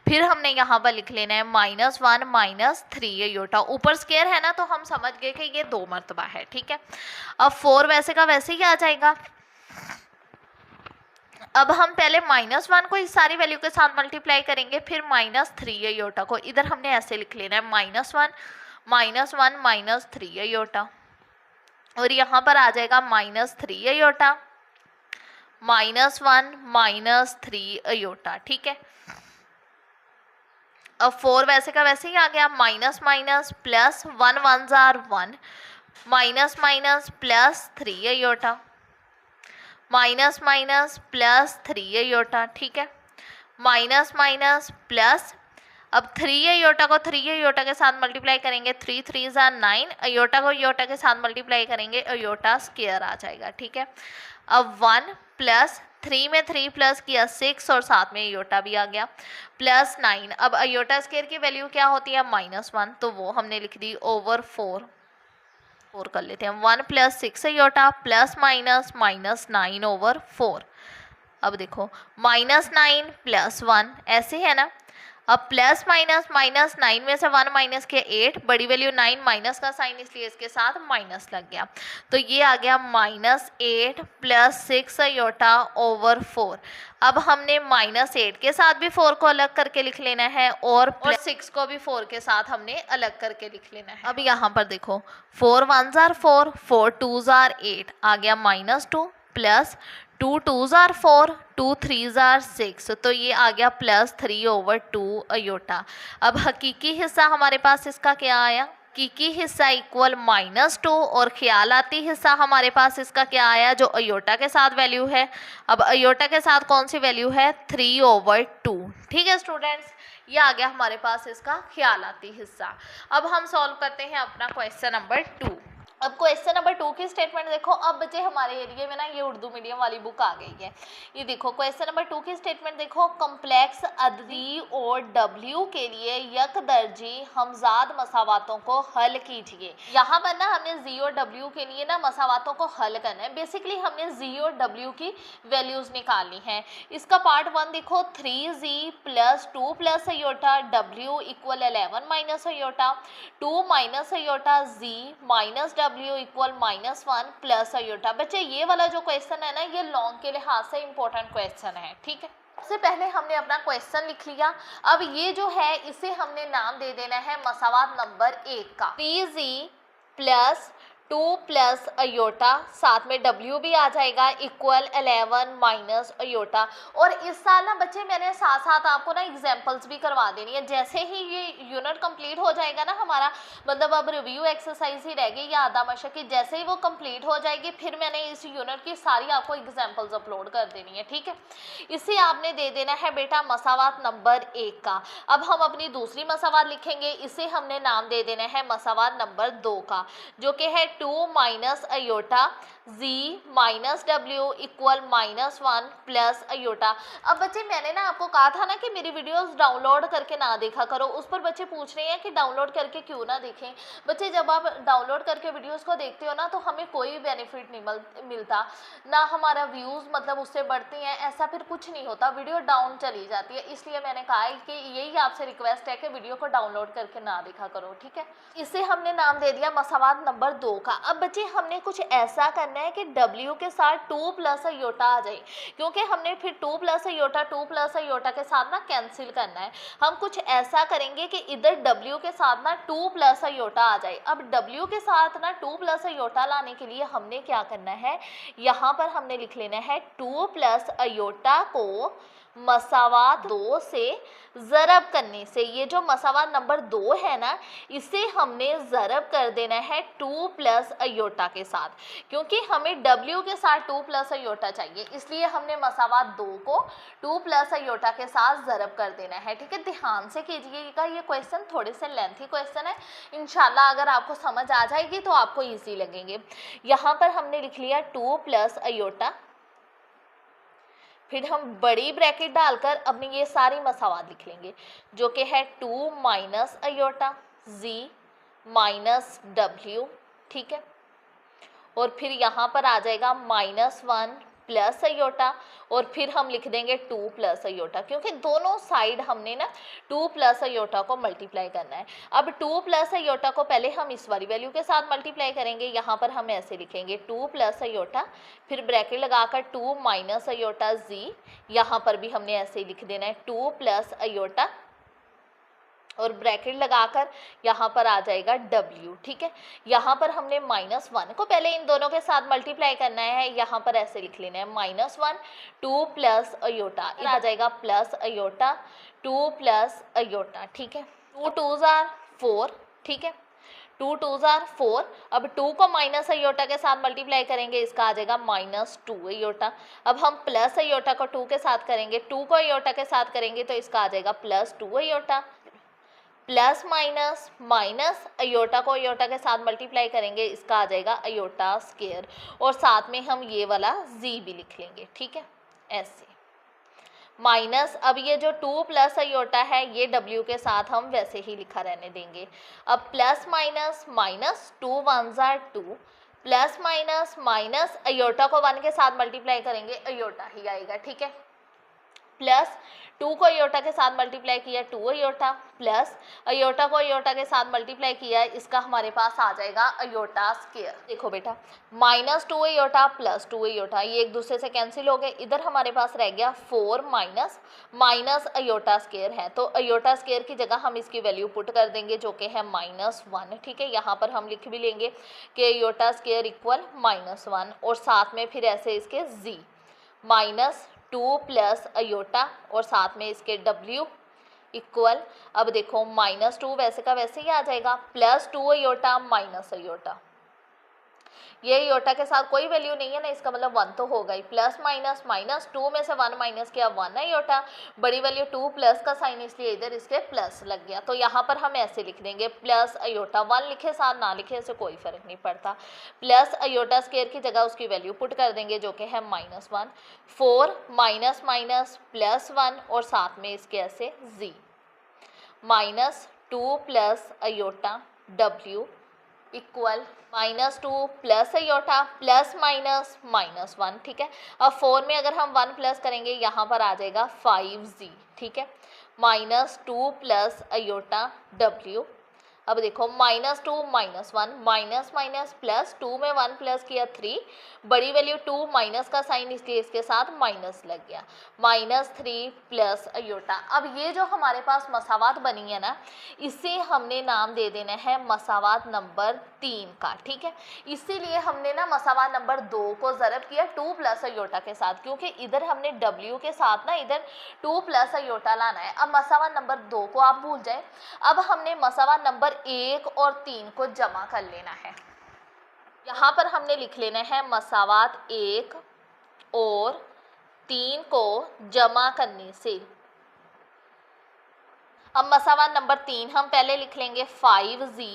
फिर हमने यहाँ पर लिख लेना है -1 - 3 अयोटा, ऊपर स्क्वायर है ना तो हम समझ गए कि ये 2 मरतबा है। ठीक है, अब 4 वैसे का वैसे ही आ जाएगा। अब हम पहले -1 को इस सारी वैल्यू के साथ मल्टीप्लाई करेंगे, फिर -3 अयोटा को इधर हमने ऐसे लिख लेना है -1 - 3 अयोटा, और यहाँ पर आ जाएगा -3 अयोटा, -1 - 3 अयोटा। ठीक है, अब 4 वैसे का वैसे ही आ गया, minus minus plus, 1 1 = 1, minus minus plus 3 iota, minus minus plus 3 iota, ठीक है, माइनस माइनस प्लस, अब 3 अयोटा को 3 अयोटा के साथ मल्टीप्लाई करेंगे, 3 3 ज़ा 9, अयोटा को अयोटा के साथ मल्टीप्लाई करेंगे, अयोटा स्क्वायर आ जाएगा, ठीक है। अब 1 प्लस 3 में 3 प्लस किया 6 और साथ में अयोटा भी आ गया, प्लस 9। अब अयोटा स्क्वायर की वैल्यू क्या होती है? -1, तो वो हमने लिख दी ओवर 4 कर लेते हैं। 1 plus 6 iota plus minus -9 over 4। अब देखो -9 प्लस 1 ऐसे है ना। अब प्लस माइनस -9 में से 1 माइनस किया 8, बड़ी वैल्यू 9, माइनस का साइन इसलिए इसके साथ माइनस लग गया, तो ये आ गया -8 प्लस 6 अयोटा ओवर 4। अब हमने -8 के साथ भी 4 को अलग करके लिख लेना है और 6 को भी 4 के साथ हमने अलग करके लिख लेना है। अब यहाँ पर देखो 4 1 जार 4, 4 2 जार 8 आ गया -2 प्लस 2 2 जार 4, 2 3 जार 6, तो ये आ गया +3 ओवर 2 अयोटा। अब हकीकी हिस्सा हमारे पास इसका क्या आया? हकीकी हिस्सा इक्वल -2 और ख्यालाती हिस्सा हमारे पास इसका क्या आया? जो अयोटा के साथ वैल्यू है। अब अयोटा के साथ कौन सी वैल्यू है? 3 ओवर 2। ठीक है स्टूडेंट्स, ये आ गया हमारे पास इसका ख्यालाती हिस्सा। अब हम सॉल्व करते हैं अपना क्वेश्चन नंबर 2। अब क्वेश्चन नंबर 2 की स्टेटमेंट देखो। अब बच्चे हमारे एरिया में ना ये उर्दू मीडियम वाली बुक आ गई है। ये देखो क्वेश्चन नंबर 2 की स्टेटमेंट देखो। कम्प्लेक्स अददी और डब्ल्यू के लिए यकदर्जी हमजाद मसावातों को हल कीजिए। यहाँ पर ना हमने जी और डब्ल्यू के लिए ना मसावातों को हल करना है। बेसिकली हमने जी और डब्ल्यू की वैल्यूज निकालनी है। इसका पार्ट 1 देखो 3z plus 2 plus aorta W equal 11 minus aorta 2 minus iota z minus w equal -1 plus aorta. बच्चे ये वाला जो क्वेश्चन है ना, ये लॉन्ग के लिहाज से इम्पोर्टेंट क्वेश्चन है। ठीक है, सबसे पहले हमने अपना क्वेश्चन लिख लिया। अब ये जो है इसे हमने नाम दे देना है मसावात नंबर 1 का। 3z प्लस 2 प्लस अयोटा, साथ में w भी आ जाएगा, इक्वल 11 माइनस अयोटा। और इस साल ना बच्चे मैंने साथ साथ आपको ना एग्जांपल्स भी करवा देनी है। जैसे ही ये यूनिट कंप्लीट हो जाएगा ना हमारा, मतलब अब रिव्यू एक्सरसाइज ही रह गई या आधा मशक की, जैसे ही वो कंप्लीट हो जाएगी फिर मैंने इस यूनिट की सारी आपको एग्जाम्पल्स अपलोड कर देनी है। ठीक है, इसे आपने दे देना है बेटा मसावात नंबर 1 का। अब हम अपनी दूसरी मसावात लिखेंगे, इसे हमने नाम दे देना है मसावात नंबर 2 का, जो कि है 2 minus iota z minus w equal -1 plus aorta. अब बच्चे मैंने ना आपको कहा था ना कि मेरी वीडियोस डाउनलोड करके ना देखा करो। उस पर बच्चे पूछ रहे हैं कि डाउनलोड करके क्यों ना देखें। बच्चे जब आप डाउनलोड करके वीडियोस को देखते हो ना, तो हमें कोई बेनिफिट नहीं मिलता ना, हमारा व्यूज़ मतलब उससे बढ़ते हैं, ऐसा फिर कुछ नहीं होता, वीडियो डाउन चली जाती है। इसलिए मैंने कहा है कि यही आपसे रिक्वेस्ट है कि वीडियो को डाउनलोड करके ना देखा करो। ठीक है, इसे हमने नाम दे दिया मसावात नंबर 2 का। अब बच्चे हमने कुछ ऐसा करना है कि w के साथ 2 प्लस अयोटा आ जाए, क्योंकि हमने फिर 2 प्लस अयोटा के साथ ना कैंसिल करना है। हम कुछ ऐसा करेंगे कि इधर w के साथ ना 2 प्लस अयोटा आ जाए। अब w के साथ ना 2 प्लस अयोटा लाने के लिए हमने क्या करना है, यहाँ पर हमने लिख लेना है 2 प्लस अयोटा को मसावात 2 से ज़रब करने से, ये जो मसावात नंबर 2 है ना, इसे हमने ज़रब कर देना है 2 प्लस अयोटा के साथ, क्योंकि हमें w के साथ 2 प्लस अयोटा चाहिए, इसलिए हमने मसावात 2 को 2 प्लस अयोटा के साथ ज़रब कर देना है। ठीक है, ध्यान से कीजिएगा, ये क्वेश्चन थोड़े से लेंथी क्वेश्चन है। इंशाल्लाह अगर आपको समझ आ जाएगी तो आपको ईजी लगेंगे। यहाँ पर हमने लिख लिया 2 प्लस अयोटा, फिर हम बड़ी ब्रैकेट डालकर अपनी ये सारी मसावात लिख लेंगे, जो कि है 2 minus iota z minus w। ठीक है, और फिर यहाँ पर आ जाएगा -1 प्लस अयोटा, और फिर हम लिख देंगे 2 प्लस अयोटा, क्योंकि दोनों साइड हमने ना 2 प्लस अयोटा को मल्टीप्लाई करना है। अब 2 प्लस अयोटा को पहले हम इस वाली वैल्यू के साथ मल्टीप्लाई करेंगे। यहाँ पर हम ऐसे लिखेंगे 2 प्लस अयोटा, फिर ब्रैकेट लगाकर 2 माइनस अयोटा z, यहाँ पर भी हमने ऐसे ही लिख देना है 2 प्लस अयोटा, और ब्रैकेट लगाकर यहाँ पर आ जाएगा w। ठीक है, यहाँ पर हमने -1 को पहले इन दोनों के साथ मल्टीप्लाई करना है, यहाँ पर ऐसे लिख लेना है -1 2 प्लस अयोटा, आ जाएगा प्लस अयोटा 2 प्लस अयोटा। ठीक है, 2 2 जार 4। ठीक है, 2 टू ज़ार 4। अब 2 को माइनस अयोटा के साथ मल्टीप्लाई करेंगे, इसका आ जाएगा -2 अयोटा। अब हम प्लस अयोटा को 2 के साथ करेंगे, 2 को अयोटा के साथ करेंगे तो इसका आ जाएगा +2 iota. Plus minus minus iota को अयोटा के साथ मल्टीप्लाई करेंगे, इसका आ जाएगा अयोटा स्क्वायर, और साथ में हम ये वाला जी भी लिख लेंगे, ठीक है, ऐसे माइनस। अब ये जो 2 प्लस अयोटा है ये w के साथ हम वैसे ही लिखा रहने देंगे। अब प्लस माइनस माइनस 2 1 ज़ार 2, प्लस माइनस माइनस अयोटा को 1 के साथ मल्टीप्लाई करेंगे, अयोटा ही आएगा, ठीक है। प्लस 2 को अयोटा के साथ मल्टीप्लाई किया 2 अयोटा, प्लस अयोटा को अयोटा के साथ मल्टीप्लाई किया, इसका हमारे पास आ जाएगा अयोटा स्क्वायर। देखो बेटा, -2 अयोटा +2 अयोटा ये एक दूसरे से कैंसिल हो गए, इधर हमारे पास रह गया 4 माइनस अयोटा स्क्वायर है, तो अयोटा स्क्वायर की जगह हम इसकी वैल्यू पुट कर देंगे जो कि है -1, ठीक है। यहाँ पर हम लिख भी लेंगे कि अयोटा स्क्वायर इक्वल -1, और साथ में फिर ऐसे इसके जी -2 प्लस अयोटा और साथ में इसके w इक्वल, अब देखो -2 वैसे का वैसे ही आ जाएगा, +2 अयोटा माइनस अयोटा, ये अयोटा के साथ कोई वैल्यू नहीं है ना, इसका मतलब 1 तो होगा ही। प्लस माइनस -2 में से 1 माइनस किया 1 अयोटा, बड़ी वैल्यू 2 प्लस का साइन इसलिए इधर इसके प्लस लग गया, तो यहाँ पर हम ऐसे लिख देंगे प्लस अयोटा, 1 लिखे साथ ना लिखे इससे कोई फर्क नहीं पड़ता, प्लस अयोटा स्क्वायर की जगह उसकी वैल्यू पुट कर देंगे जो कि है -1, 4 माइनस माइनस +1 और साथ में इसके ऐसे जी -2 plus iota w equal -2 plus aorta plus minus -1, ठीक है। अब 4 में अगर हम 1 प्लस करेंगे यहाँ पर आ जाएगा 5g, ठीक है, -2 प्लस अयोटा w। अब देखो -2 -1 माइनस माइनस प्लस, 2 में 1 प्लस किया 3, बड़ी वैल्यू 2 माइनस का साइन इसलिए इसके साथ माइनस लग गया, -3 प्लस अयोटा। अब ये जो हमारे पास मसावात बनी है ना, इसे हमने नाम दे देना है मसावात नंबर 3 का, ठीक है। इसीलिए हमने ना मसावात नंबर 2 को ज़रब किया 2 प्लस अयोटा के साथ, क्योंकि इधर हमने w के साथ ना इधर 2 प्लस अयोटा लाना है। अब मसावात नंबर 2 को आप भूल जाए, अब हमने मसावात नंबर 1 और 3 को जमा कर लेना है। यहाँ पर हमने लिख लेना है मसावात 1 और 3 को जमा करने से, अब मसावात नंबर 3 हम पहले लिख लेंगे 5g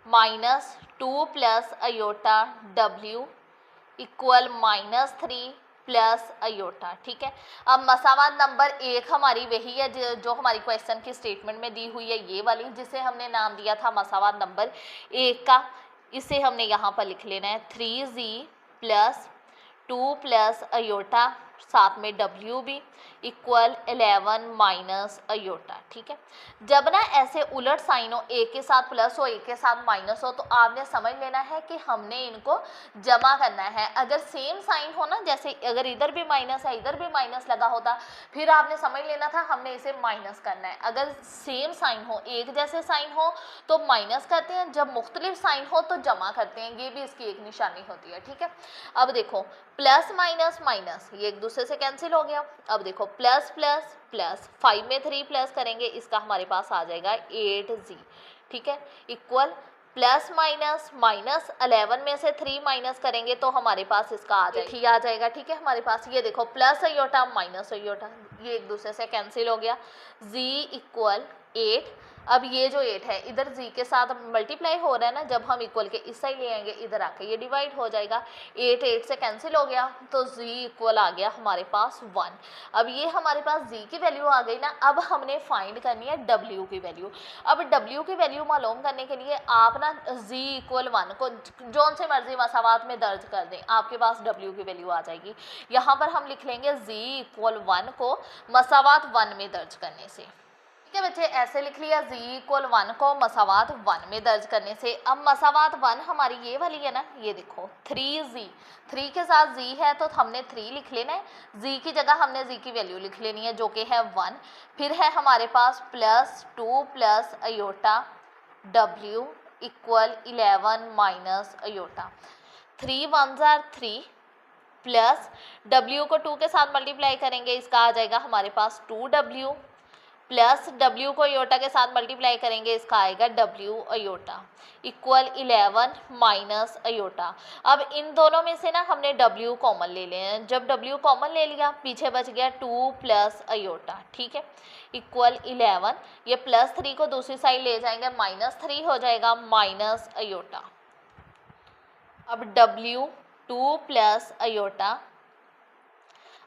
-2 plus iota w equal -3 plus aorta, ठीक है। अब मसावात नंबर 1 हमारी वही है जो हमारी क्वेश्चन की स्टेटमेंट में दी हुई है, ये वाली जिसे हमने नाम दिया था मसावात नंबर 1 का, इसे हमने यहाँ पर लिख लेना है 3g प्लस 2 प्लस अयोटा साथ में w भी इक्वल 11 माइनस अयोटा, ठीक है। जब ना ऐसे उलट साइन हो, एक के साथ प्लस हो एक के साथ माइनस हो, तो आपने समझ लेना है कि हमने इनको जमा करना है। अगर सेम साइन हो ना, जैसे अगर इधर भी माइनस है इधर भी माइनस लगा होता, फिर आपने समझ लेना था हमने इसे माइनस करना है। अगर सेम साइन हो, एक जैसे साइन हो तो माइनस करते हैं, जब मुख्तलिफ साइन हो तो जमा करते हैं, ये भी इसकी एक निशानी होती है, ठीक है। अब देखो प्लस माइनस माइनस ये एक दूसरे से कैंसिल हो गया, अब देखो प्लस प्लस प्लस, 5 में 3 प्लस करेंगे इसका हमारे पास आ जाएगा 8g, ठीक है, इक्वल प्लस माइनस माइनस 11 में से 3 माइनस करेंगे तो हमारे पास इसका आ जाएगा, ठीक है। हमारे पास ये देखो प्लस अयोटा माइनस अयोटा ये एक दूसरे से कैंसिल हो गया, z इक्वल 8। अब ये जो 8 है इधर z के साथ मल्टीप्लाई हो रहा है ना, जब हम इक्वल के इस साइड ले आएंगे इधर आके ये डिवाइड हो जाएगा, 8 8 से कैंसिल हो गया तो z इक्वल आ गया हमारे पास 1। अब ये हमारे पास z की वैल्यू आ गई ना, अब हमने फाइंड करनी है w की वैल्यू। अब w की वैल्यू मालूम करने के लिए आप ना z इक्वल 1 को जौन से मर्जी मसावात में दर्ज कर दें, आपके पास w की वैल्यू आ जाएगी। यहाँ पर हम लिख लेंगे z इक्वल 1 को मसावात 1 में दर्ज करने से, ठीक है बच्चे, ऐसे लिख लिया z इक्वल 1 को मसावात 1 में दर्ज करने से। अब मसावात 1 हमारी ये वाली है ना, ये देखो 3g, 3 के साथ z है तो हमने 3 लिख लेना है, z की जगह हमने z की वैल्यू लिख लेनी है जो कि है 1। फिर है हमारे पास +2 plus iota w equal 11 minus aorta, 3 1 ज़ार 3 प्लस w को 2 के साथ मल्टीप्लाई करेंगे इसका आ जाएगा हमारे पास 2w प्लस डब्ल्यू को अयोटा के साथ मल्टीप्लाई करेंगे, इसका आएगा W iota equal 11 minus iota. अब इन दोनों में से ना हमने डब्ल्यू कॉमन ले लिया है, जब डब्ल्यू कॉमन ले लिया पीछे बच गया 2 प्लस अयोटा, ठीक है, इक्वल 11। ये प्लस 3 को दूसरी साइड ले जाएंगे, -3 हो जाएगा माइनस अयोटा। अब डब्ल्यू 2 प्लस अयोटा।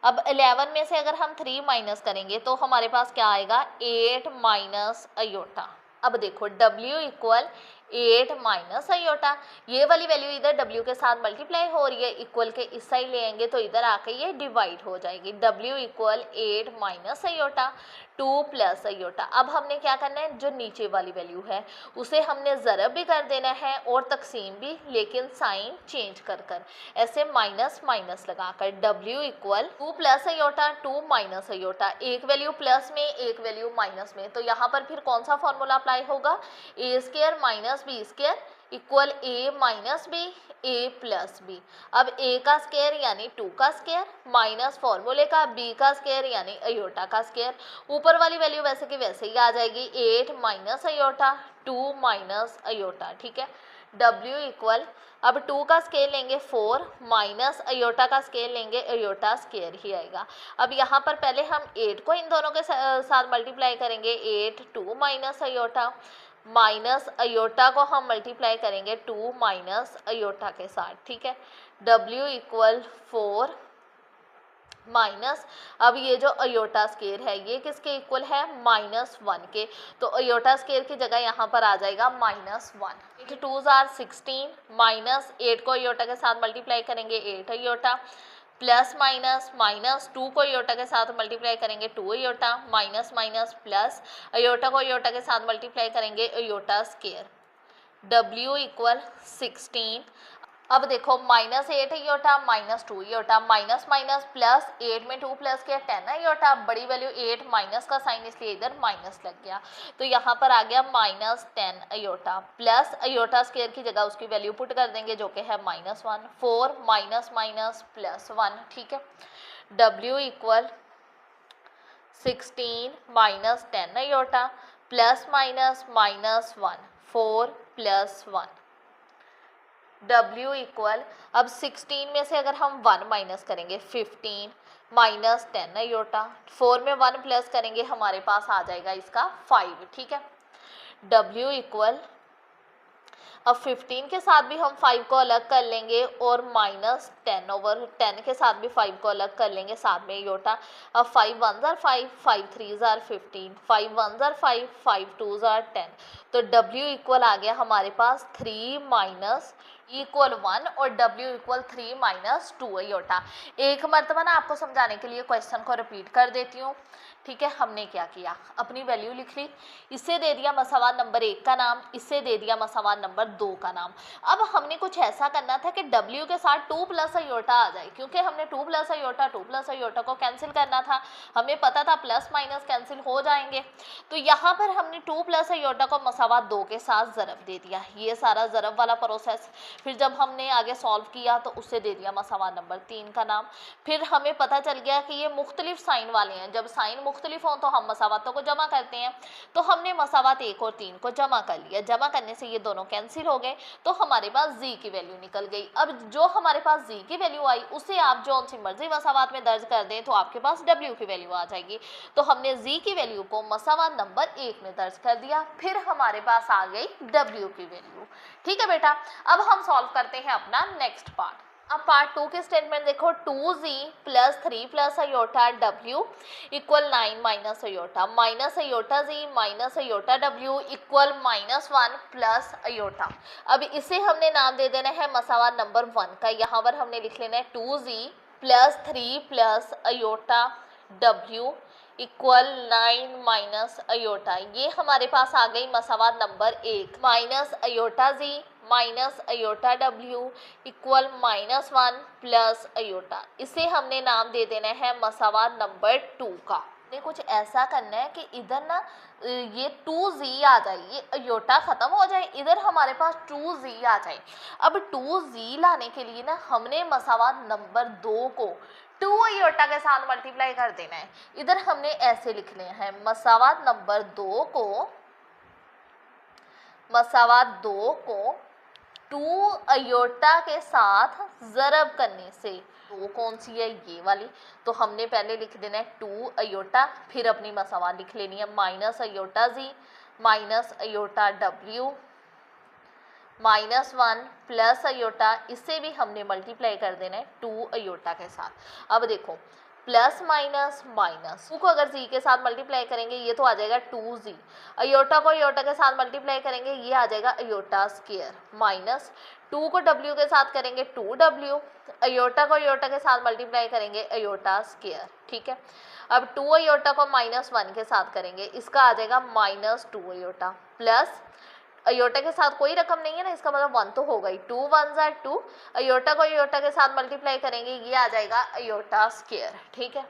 अब 11 में से अगर हम 3 माइनस करेंगे तो हमारे पास क्या आएगा 8 माइनस अयोटा। अब देखो W इक्वल 8 माइनस अयोटा, ये वाली वैल्यू इधर W के साथ मल्टीप्लाई हो रही है, इक्वल के इस साइड ले आएंगे तो इधर आके ये डिवाइड हो जाएगी। W equal 8 minus iota 2 plus aorta. अब हमने क्या करना है, जो नीचे वाली वैल्यू है उसे हमने ज़रब भी कर देना है और तकसीम भी, लेकिन साइन चेंज कर कर, ऐसे माइनस माइनस लगाकर। W equal 2 plus aorta 2 minus iota, एक वैल्यू प्लस में एक वैल्यू माइनस में, तो यहाँ पर फिर कौन सा फॉर्मूला अप्लाई होगा, A square minus B square equal A minus B A plus B. अब ए का स्क्वायर यानी 2 का स्क्वायर माइनस फॉर्मूले का बी का स्क्वायर यानी अयोटा का स्क्वायर, ऊपर वाली वैल्यू वैसे की वैसे ही आ जाएगी 8 माइनस अयोटा 2 माइनस अयोटा, ठीक है। W इक्वल, अब 2 का स्केल लेंगे 4 माइनस अयोटा का स्केल लेंगे, अयोटा स्क्वायर ही आएगा। अब यहाँ पर पहले हम 8 को इन दोनों के साथ मल्टीप्लाई करेंगे, 8 2 माइनस अयोटा, माइनस अयोटा को हम मल्टीप्लाई करेंगे 2 माइनस अयोटा के साथ, ठीक है। W इक्वल 4 माइनस, अब ये जो अयोटा स्क्वायर है ये किसके इक्वल है, -1 के, तो अयोटा स्क्वायर की जगह यहाँ पर आ जाएगा -1। 8 2s आर 16 माइनस 8 को अयोटा के साथ मल्टीप्लाई करेंगे 8 अयोटा, प्लस माइनस माइनस 2 को अयोटा के साथ मल्टीप्लाई करेंगे 2 iota, minus minus plus iota को अयोटा के साथ मल्टीप्लाई करेंगे अयोटा स्क्वायर। W equal 16। अब देखो -8 iota -2 iota, minus minus plus, 8 में 2 प्लस किया 10 अयोटा, बड़ी वैल्यू 8 माइनस का साइन इसलिए इधर माइनस लग गया, तो यहाँ पर आ गया -10 अयोटा, प्लस अयोटा स्क्वायर की जगह उसकी वैल्यू पुट कर देंगे जो कि है -1, 4 माइनस माइनस प्लस 1, ठीक है। W equal 16 minus 10 iota plus minus -1 4 plus 1। W equal, अब 16 में से अगर हम 1 माइनस करेंगे 15 माइनस 10 अयोटा, 4 में 1 प्लस करेंगे हमारे पास आ जाएगा इसका 5, ठीक है। W इक्वल, अब 15 के साथ भी हम 5 को अलग कर लेंगे और -10/10 के साथ भी 5 को अलग कर लेंगे, साथ में अयोटा। अब 5 1s are 5, 5 3s are 15, 5 1s are 5, 5 2s are 10, तो W इक्वल आ गया हमारे पास 3 माइनस इक्वल 1 और W इक्वल 3 माइनस 2 अयोटा। एक मरतबा ना आपको समझाने के लिए क्वेश्चन को रिपीट कर देती हूँ, ठीक है। हमने क्या किया, अपनी वैल्यू लिख ली, इससे दे दिया मसावाद नंबर 1 का नाम, इससे दे दिया मसावाद नंबर 2 का नाम। अब हमने कुछ ऐसा करना था कि W के साथ 2 प्लस अयोटा आ जाए, क्योंकि हमने 2 प्लस अयोटा को कैंसिल करना था, हमें पता था प्लस माइनस कैंसिल हो जाएंगे, तो यहाँ पर हमने 2 प्लस अयोटा को मसावाद 2 के साथ ज़रब दे दिया। ये सारा ज़रब वाला प्रोसेस, फिर जब हमने आगे सॉल्व किया तो उससे दे दिया मसावाद नंबर 3 का नाम। फिर हमें पता चल गया कि ये मुख्तलिफ साइन वाले हैं, जब साइन मुख्तलिफ हों तो हम मसावातों को जमा करते हैं, तो हमने मसावात 1 और 3 को जमा कर लिया, जमा करने से ये दोनों कैंसिल हो गए, तो हमारे पास जी की वैल्यू निकल गई। अब जो हमारे पास जी की वैल्यू आई उसे आप जो सी मर्जी मसावात में दर्ज कर दें तो आपके पास W की वैल्यू आ जाएगी। तो हमने जी की वैल्यू को मसावात नंबर 1 में दर्ज कर दिया, फिर हमारे पास आ गई W की वैल्यू, ठीक है बेटा। अब हम सॉल्व करते हैं अपना नेक्स्ट पार्ट। अब पार्ट 2 के स्टेटमेंट देखो, 2z plus 3 plus iota W equal 9 minus aorta, minus iota z minus iota W equal -1 plus aorta. अब इसे हमने नाम दे देना है मसावाद नंबर 1 का, यहाँ पर हमने लिख लेना है 2z plus 3 plus iota W equal 9 minus iota. ये हमारे पास आ गई मसावाद number 1, minus iota z minus iota W equal -1 plus iota. इसे हमने नाम दे देना है मसावाद नंबर 2 का। ने कुछ ऐसा करना है कि इधर ना ये 2z आ जाए, ये अयोटा खत्म हो जाए, इधर हमारे पास 2z आ जाए। अब 2z लाने के लिए ना हमने मसावात नंबर 2 को 2 अयोटा के साथ मल्टीप्लाई कर देना है। इधर हमने ऐसे लिख लिया है, मसावात नंबर 2 को 2 अयोटा के साथ ज़रब करने से, वो कौन सी है, ये वाली, तो हमने पहले लिख देना है 2 अयोटा, फिर अपनी मसावात लिख लेनी है minus iota z minus iota w -1 plus aorta, इससे भी हमने मल्टीप्लाई कर देना है 2 अयोटा के साथ। अब देखो प्लस माइनस माइनस, 2 को अगर z के साथ मल्टीप्लाई करेंगे ये तो आ जाएगा 2z, अयोटा को अयोटा के साथ मल्टीप्लाई करेंगे ये आ जाएगा अयोटा स्क्वायर, माइनस 2 को w के साथ करेंगे 2w, अयोटा को अयोटा के साथ मल्टीप्लाई करेंगे अयोटा स्क्वायर, ठीक है। अब 2 अयोटा को -1 के साथ करेंगे, इसका आ जाएगा -2 अयोटा, प्लस अयोटा के साथ कोई रकम नहीं है ना, इसका मतलब 1 तो होगा ही, 2 1 ज़ा 2, अयोटा को अयोटा के साथ मल्टीप्लाई करेंगे ये आ जाएगा अयोटा स्क्वायर, ठीक है,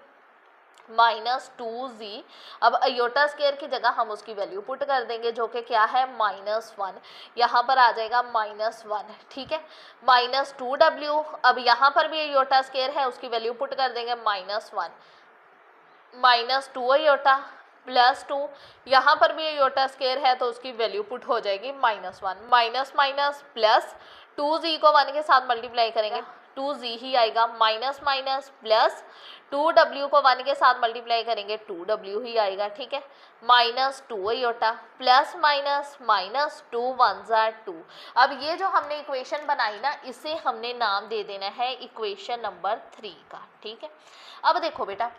-2z। अब अयोटा स्क्वायर की जगह हम उसकी वैल्यू पुट कर देंगे जो कि क्या है -1, यहाँ पर आ जाएगा -1, ठीक है, -2w। अब यहाँ पर भी अयोटा स्क्वायर है, उसकी वैल्यू पुट कर देंगे -1, -2 अयोटा प्लस 2, यहाँ पर भी अयोटा स्क्वायर है तो उसकी वैल्यू पुट हो जाएगी -1, माइनस माइनस प्लस 2z को 1 के साथ मल्टीप्लाई करेंगे 2z ही आएगा, माइनस माइनस प्लस 2w को 1 के साथ मल्टीप्लाई करेंगे 2w ही आएगा, ठीक है, -2 अयोटा प्लस माइनस -2 1 ज़ा 2। अब ये जो हमने इक्वेशन बनाई ना, इसे हमने नाम दे देना है इक्वेशन नंबर 3 का, ठीक है। अब देखो बेटा,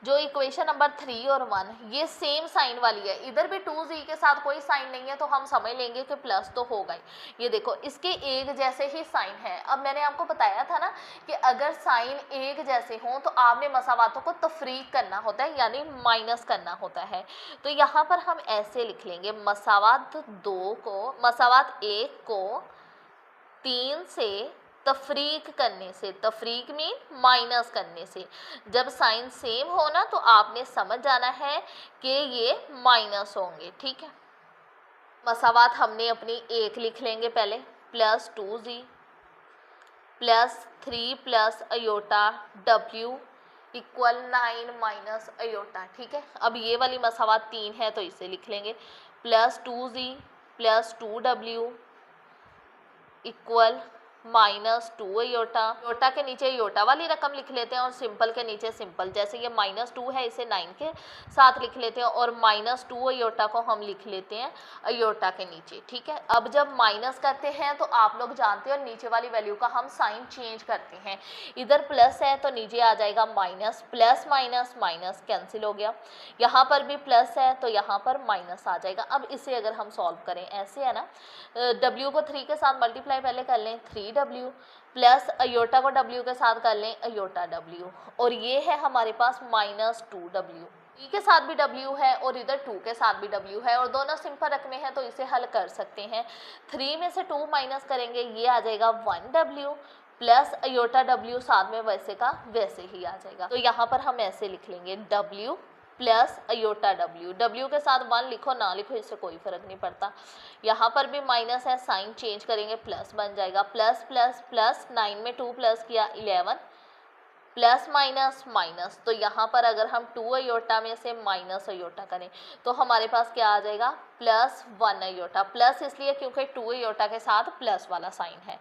जो इक्वेशन नंबर 3 और 1 ये सेम साइन वाली है, इधर भी 2z के साथ कोई साइन नहीं है तो हम समझ लेंगे कि प्लस तो होगा ही। ये देखो इसके एक जैसे ही साइन है। अब मैंने आपको बताया था ना कि अगर साइन एक जैसे हों तो आपने मसावातों को तफरीक करना होता है, यानी माइनस करना होता है। तो यहाँ पर हम ऐसे लिख लेंगे, मसावात 1 को 3 से तफरीक करने से, तफरीक मीन माइनस करने से, जब साइन सेम हो ना तो आपने समझ जाना है कि ये माइनस होंगे, ठीक है। मसावात हमने अपनी 1 लिख लेंगे पहले, plus 2z plus 3 plus iota w equal 9 minus aorta, ठीक है। अब ये वाली मसावात 3 है तो इसे लिख लेंगे, plus 2z plus 2w equal -2 iota, iota के नीचे अयोटा वाली रकम लिख लेते हैं और सिंपल के नीचे सिंपल, जैसे ये -2 है इसे 9 के साथ लिख लेते हैं और -2 अयोटा को हम लिख लेते हैं अयोटा के नीचे, ठीक है। अब जब माइनस करते हैं तो आप लोग जानते हो नीचे वाली वैल्यू का हम साइन चेंज करते हैं, इधर प्लस है तो नीचे आ जाएगा minus, plus minus minus cancel हो गया, यहाँ पर भी प्लस है तो यहाँ पर माइनस आ जाएगा। अब इसे अगर हम सॉल्व करें ऐसे है ना, w को 3 के साथ मल्टीप्लाई पहले कर लें 3w प्लस अयोटा को w के साथ कर लें अयोटा w, और ये है हमारे पास -2w, e के साथ भी w है और इधर 2 के साथ भी w है और दोनों सिंपल रकमें हैं तो इसे हल कर सकते हैं। 3 में से 2 माइनस करेंगे ये आ जाएगा 1w प्लस अयोटा w साथ में वैसे का वैसे ही आ जाएगा। तो यहाँ पर हम ऐसे लिख लेंगे w प्लस अयोटा w के साथ 1 लिखो ना लिखो इससे कोई फ़र्क नहीं पड़ता। यहाँ पर भी माइनस है, साइन चेंज करेंगे प्लस बन जाएगा, प्लस प्लस प्लस 9 में 2 प्लस किया 11 प्लस माइनस माइनस, तो यहाँ पर अगर हम 2 अयोटा में से माइनस अयोटा करें तो हमारे पास क्या आ जाएगा +1 अयोटा, प्लस इसलिए क्योंकि 2 अयोटा के साथ प्लस वाला साइन है।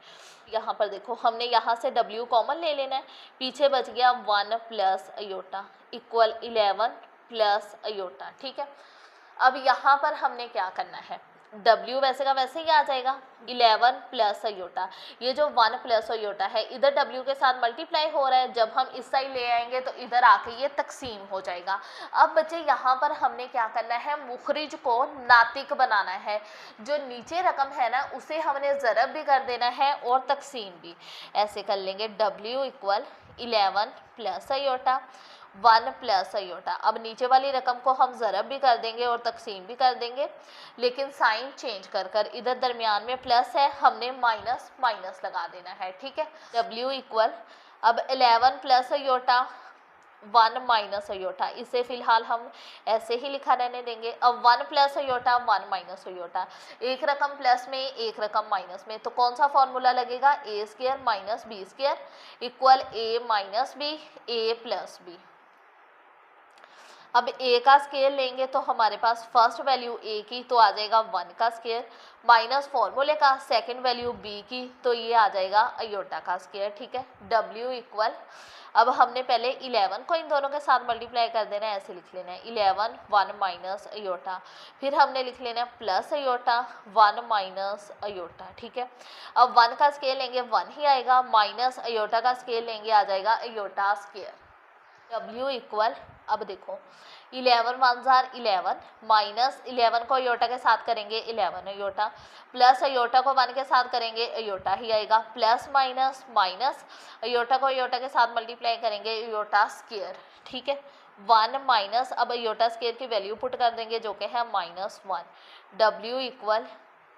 यहाँ पर देखो हमने यहाँ से w कॉमन ले लेना है, पीछे बच गया 1 plus aorta equal 11 plus iota, ठीक है। अब यहाँ पर हमने क्या करना है, w वैसे का वैसे ही आ जाएगा 11 प्लस अयोटा, ये जो 1 प्लस अयोटा है इधर w के साथ मल्टीप्लाई हो रहा है, जब हम इस साइड ले आएंगे तो इधर आके ये तकसीम हो जाएगा। अब बच्चे यहाँ पर हमने क्या करना है, मुखरिज को नातिक बनाना है, जो नीचे रकम है ना उसे हमने ज़रब भी कर देना है और तकसीम भी। ऐसे कर लेंगे w equal 11 plus iota 1 plus aorta. अब नीचे वाली रकम को हम ज़रब भी कर देंगे और तकसीम भी कर देंगे, लेकिन साइन चेंज कर कर इधर दरमियान में प्लस है, हमने माइनस माइनस लगा देना है, ठीक है। w इक्वल अब 11 प्लस अयोटा 1 माइनस अयोटा, इसे फिलहाल हम ऐसे ही लिखा रहने देंगे। अब 1 प्लस अयोटा 1 माइनस अयोटा, एक रकम प्लस में एक रकम माइनस में, तो कौन सा फॉर्मूला लगेगा, A square minus B square equal A minus B A plus B. अब a का स्केयर लेंगे तो हमारे पास फर्स्ट वैल्यू a की तो आ जाएगा 1 का स्केयर, माइनस फॉर्मूले का सेकंड वैल्यू b की तो ये आ जाएगा अयोटा का स्केयर, ठीक है। w इक्वल, अब हमने पहले 11 को इन दोनों के साथ मल्टीप्लाई कर देना है, ऐसे लिख लेना है 11 1 माइनस अयोटा, फिर हमने लिख लेना है प्लस अयोटा 1 माइनस अयोटा, ठीक है। अब 1 का स्केयर लेंगे 1 ही आएगा, माइनस अयोटा का स्केयर लेंगे आ जाएगा अयोटा स्केयर। w इक्वल, अब देखो 11 1 जार 11, माइनस 11 को अयोटा के साथ करेंगे 11 अयोटा, प्लस अयोटा को 1 के साथ करेंगे अयोटा ही आएगा, प्लस माइनस माइनस अयोटा को अयोटा के साथ मल्टीप्लाई करेंगे अयोटा स्क्वायर, ठीक है। 1 माइनस, अब अयोटा स्क्वायर की वैल्यू पुट कर देंगे जो कि है -1। w इक्वल,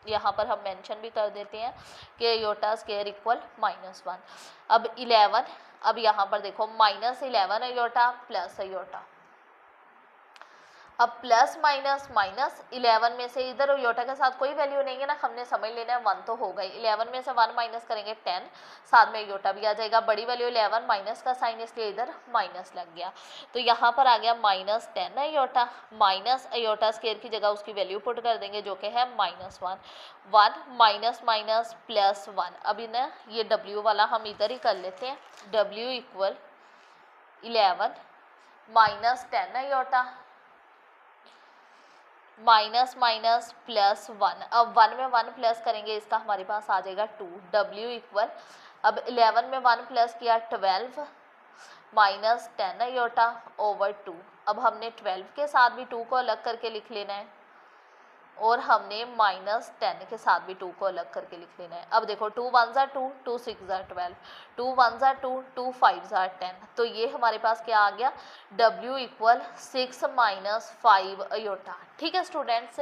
यहाँ पर हम मेंशन भी कर देते हैं कि अयोटा स्क्वायर इक्वल -1। अब 11, अब यहाँ पर देखो -11 अयोटा प्लस अयोटा, अब प्लस माइनस माइनस 11 में से इधर अयोटा के साथ कोई वैल्यू नहीं है ना, हमने समझ लेना है 1 तो हो गई, 11 में से 1 माइनस करेंगे 10, साथ में अयोटा भी आ जाएगा, बड़ी वैल्यू 11 माइनस का साइन इसलिए इधर माइनस लग गया, तो यहाँ पर आ गया -10 अयोटा, माइनस अयोटा स्क्वायर की जगह उसकी वैल्यू पुट कर देंगे जो कि है -1, 1 माइनस माइनस प्लस 1। अभी ना ये w वाला हम इधर ही कर लेते हैं, w equal 11 -10 iota minus minus plus 1, अब 1 में 1 प्लस करेंगे इसका हमारे पास आ जाएगा 2। w इक्वल, अब 11 में 1 प्लस किया 12 -10 अयोटा ओवर 2, अब हमने 12 के साथ भी 2 को अलग करके लिख लेना है और हमने -10 के साथ भी 2 को अलग करके लिख लेना है। अब देखो 2 1 जार 2, 2 6 जार 12, 2 1 जार 2, 2 5 जार 10, तो ये हमारे पास क्या आ गया, w इक्वल 6 माइनस 5 अयोटा, ठीक है स्टूडेंट्स।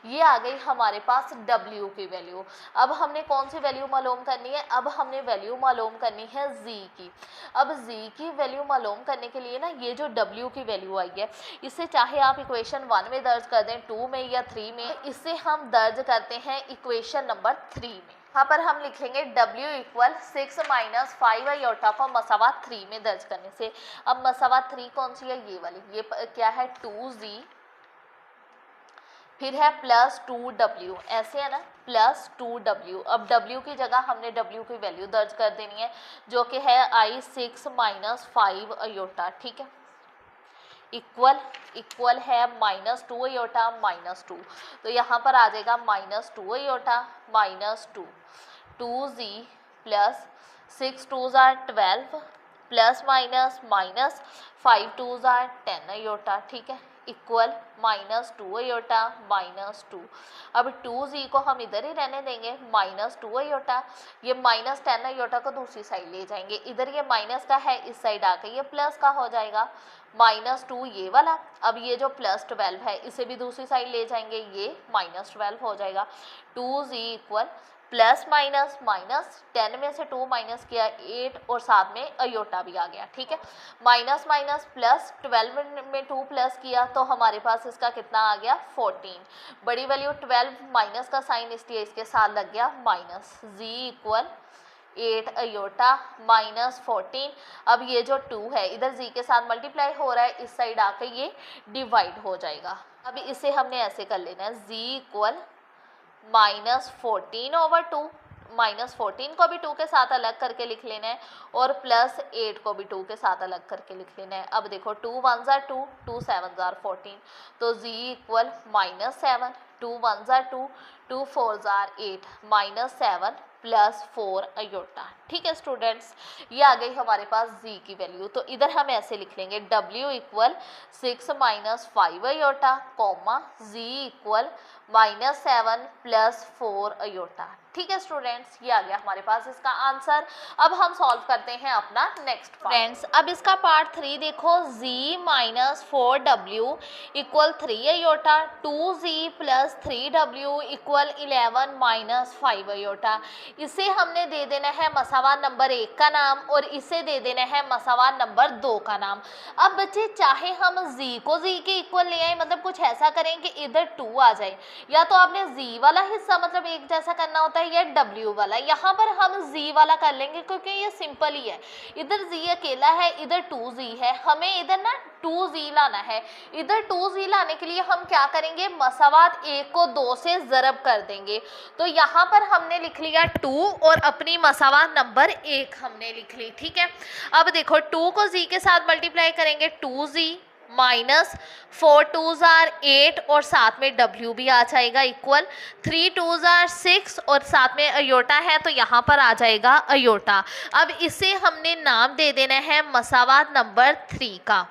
ये आ गई हमारे पास w की वैल्यू। अब हमने कौन सी वैल्यू मालूम करनी है, अब हमने वैल्यू मालूम करनी है z की। अब z की वैल्यू मालूम करने के लिए ना ये जो w की वैल्यू आई है इसे चाहे आप इक्वेशन 1 में दर्ज कर दें, 2 में या 3 में, इसे हम दर्ज करते हैं इक्वेशन नंबर 3 में। यहाँ पर हम लिखेंगे w इक्वल 6 माइनस 5 अयोटा को मसावा 3 में दर्ज करने से। अब मसावा 3 कौन सी है, ये वाली, ये क्या है 2z, फिर है प्लस 2w, ऐसे है ना, प्लस 2w। अब w की जगह हमने w की वैल्यू दर्ज कर देनी है जो कि है आई 6 माइनस 5 अयोटा, ठीक है। इक्वल है -2 अयोटा -2, तो यहाँ पर आ जाएगा -2 अयोटा -2, 2z प्लस 6 2 जार 12 प्लस माइनस माइनस 5 2 जार 10 अयोटा, ठीक है, इक्वल -2 अयोटा -2। अब 2z को हम इधर ही रहने देंगे, -2 अयोटा, ये -10 अयोटा को दूसरी साइड ले जाएंगे, इधर ये माइनस का है, इस साइड आके ये प्लस का हो जाएगा, -2 ये वाला। अब ये जो +12 है इसे भी दूसरी साइड ले जाएंगे, ये -12 हो जाएगा। 2z equal plus minus minus 10 में से 2 माइनस किया 8 और साथ में अयोटा भी आ गया, ठीक है। माइनस माइनस प्लस 12 में 2 प्लस किया तो हमारे पास इसका कितना आ गया 14, बड़ी वैल्यू 12 माइनस का साइन इसलिए इसके साथ लग गया माइनस, z इक्वल 8 अयोटा -14। अब ये जो 2 है इधर z के साथ मल्टीप्लाई हो रहा है, इस साइड आके ये डिवाइड हो जाएगा। अब इसे हमने ऐसे कर लेना है, z इक्वल -14 ओवर 2, -14 को भी 2 के साथ अलग करके लिख लेना है और +8 को भी 2 के साथ अलग करके लिख लेना है। अब देखो 2 1 जार 2, 2 7 जार 14, तो z इक्वल -7, 2 1 जार 2, 2 4 जार 8, -7 प्लस 4 अयोटा, ठीक है स्टूडेंट्स। ये आ गई हमारे पास z की वैल्यू, तो इधर हम ऐसे लिख लेंगे w equal 6 minus 5 iota, comma z equal -7 + 4 iota. ठीक है स्टूडेंट्स, ये आ गया हमारे पास इसका आंसर। अब हम सॉल्व करते हैं अपना नेक्स्ट फ्रेंड्स। अब इसका पार्ट 3 देखो, z - 4w = 3 iota, 2z + 3w = 11 - 5 aorta. इसे हमने दे देना है मसावार नंबर 1 का नाम और इसे दे देना है मसावार नंबर 2 का नाम। अब बच्चे चाहे हम z को z के इक्वल ले आए, मतलब कुछ ऐसा करें कि इधर 2 आ जाए, या तो आपने z वाला हिस्सा मतलब एक जैसा करना होता है या w वाला। यहाँ पर हम z वाला कर लेंगे क्योंकि ये सिंपल ही है। इधर z अकेला है, इधर 2z है, हमें इधर ना 2z लाना है। इधर 2z लाने के लिए हम क्या करेंगे, मसावात 1 को 2 से ज़रब कर देंगे। तो यहाँ पर हमने लिख लिया 2 और अपनी मसावात नंबर 1 हमने लिख ली। ठीक है, अब देखो 2 को z के साथ मल्टीप्लाई करेंगे, 2z -4 2s are 8 और साथ में w भी आ जाएगा इक्वल 3 2s are 6 और साथ में अयोटा है तो यहाँ पर आ जाएगा अयोटा। अब इसे हमने नाम दे देना है मसावात नंबर 3 का।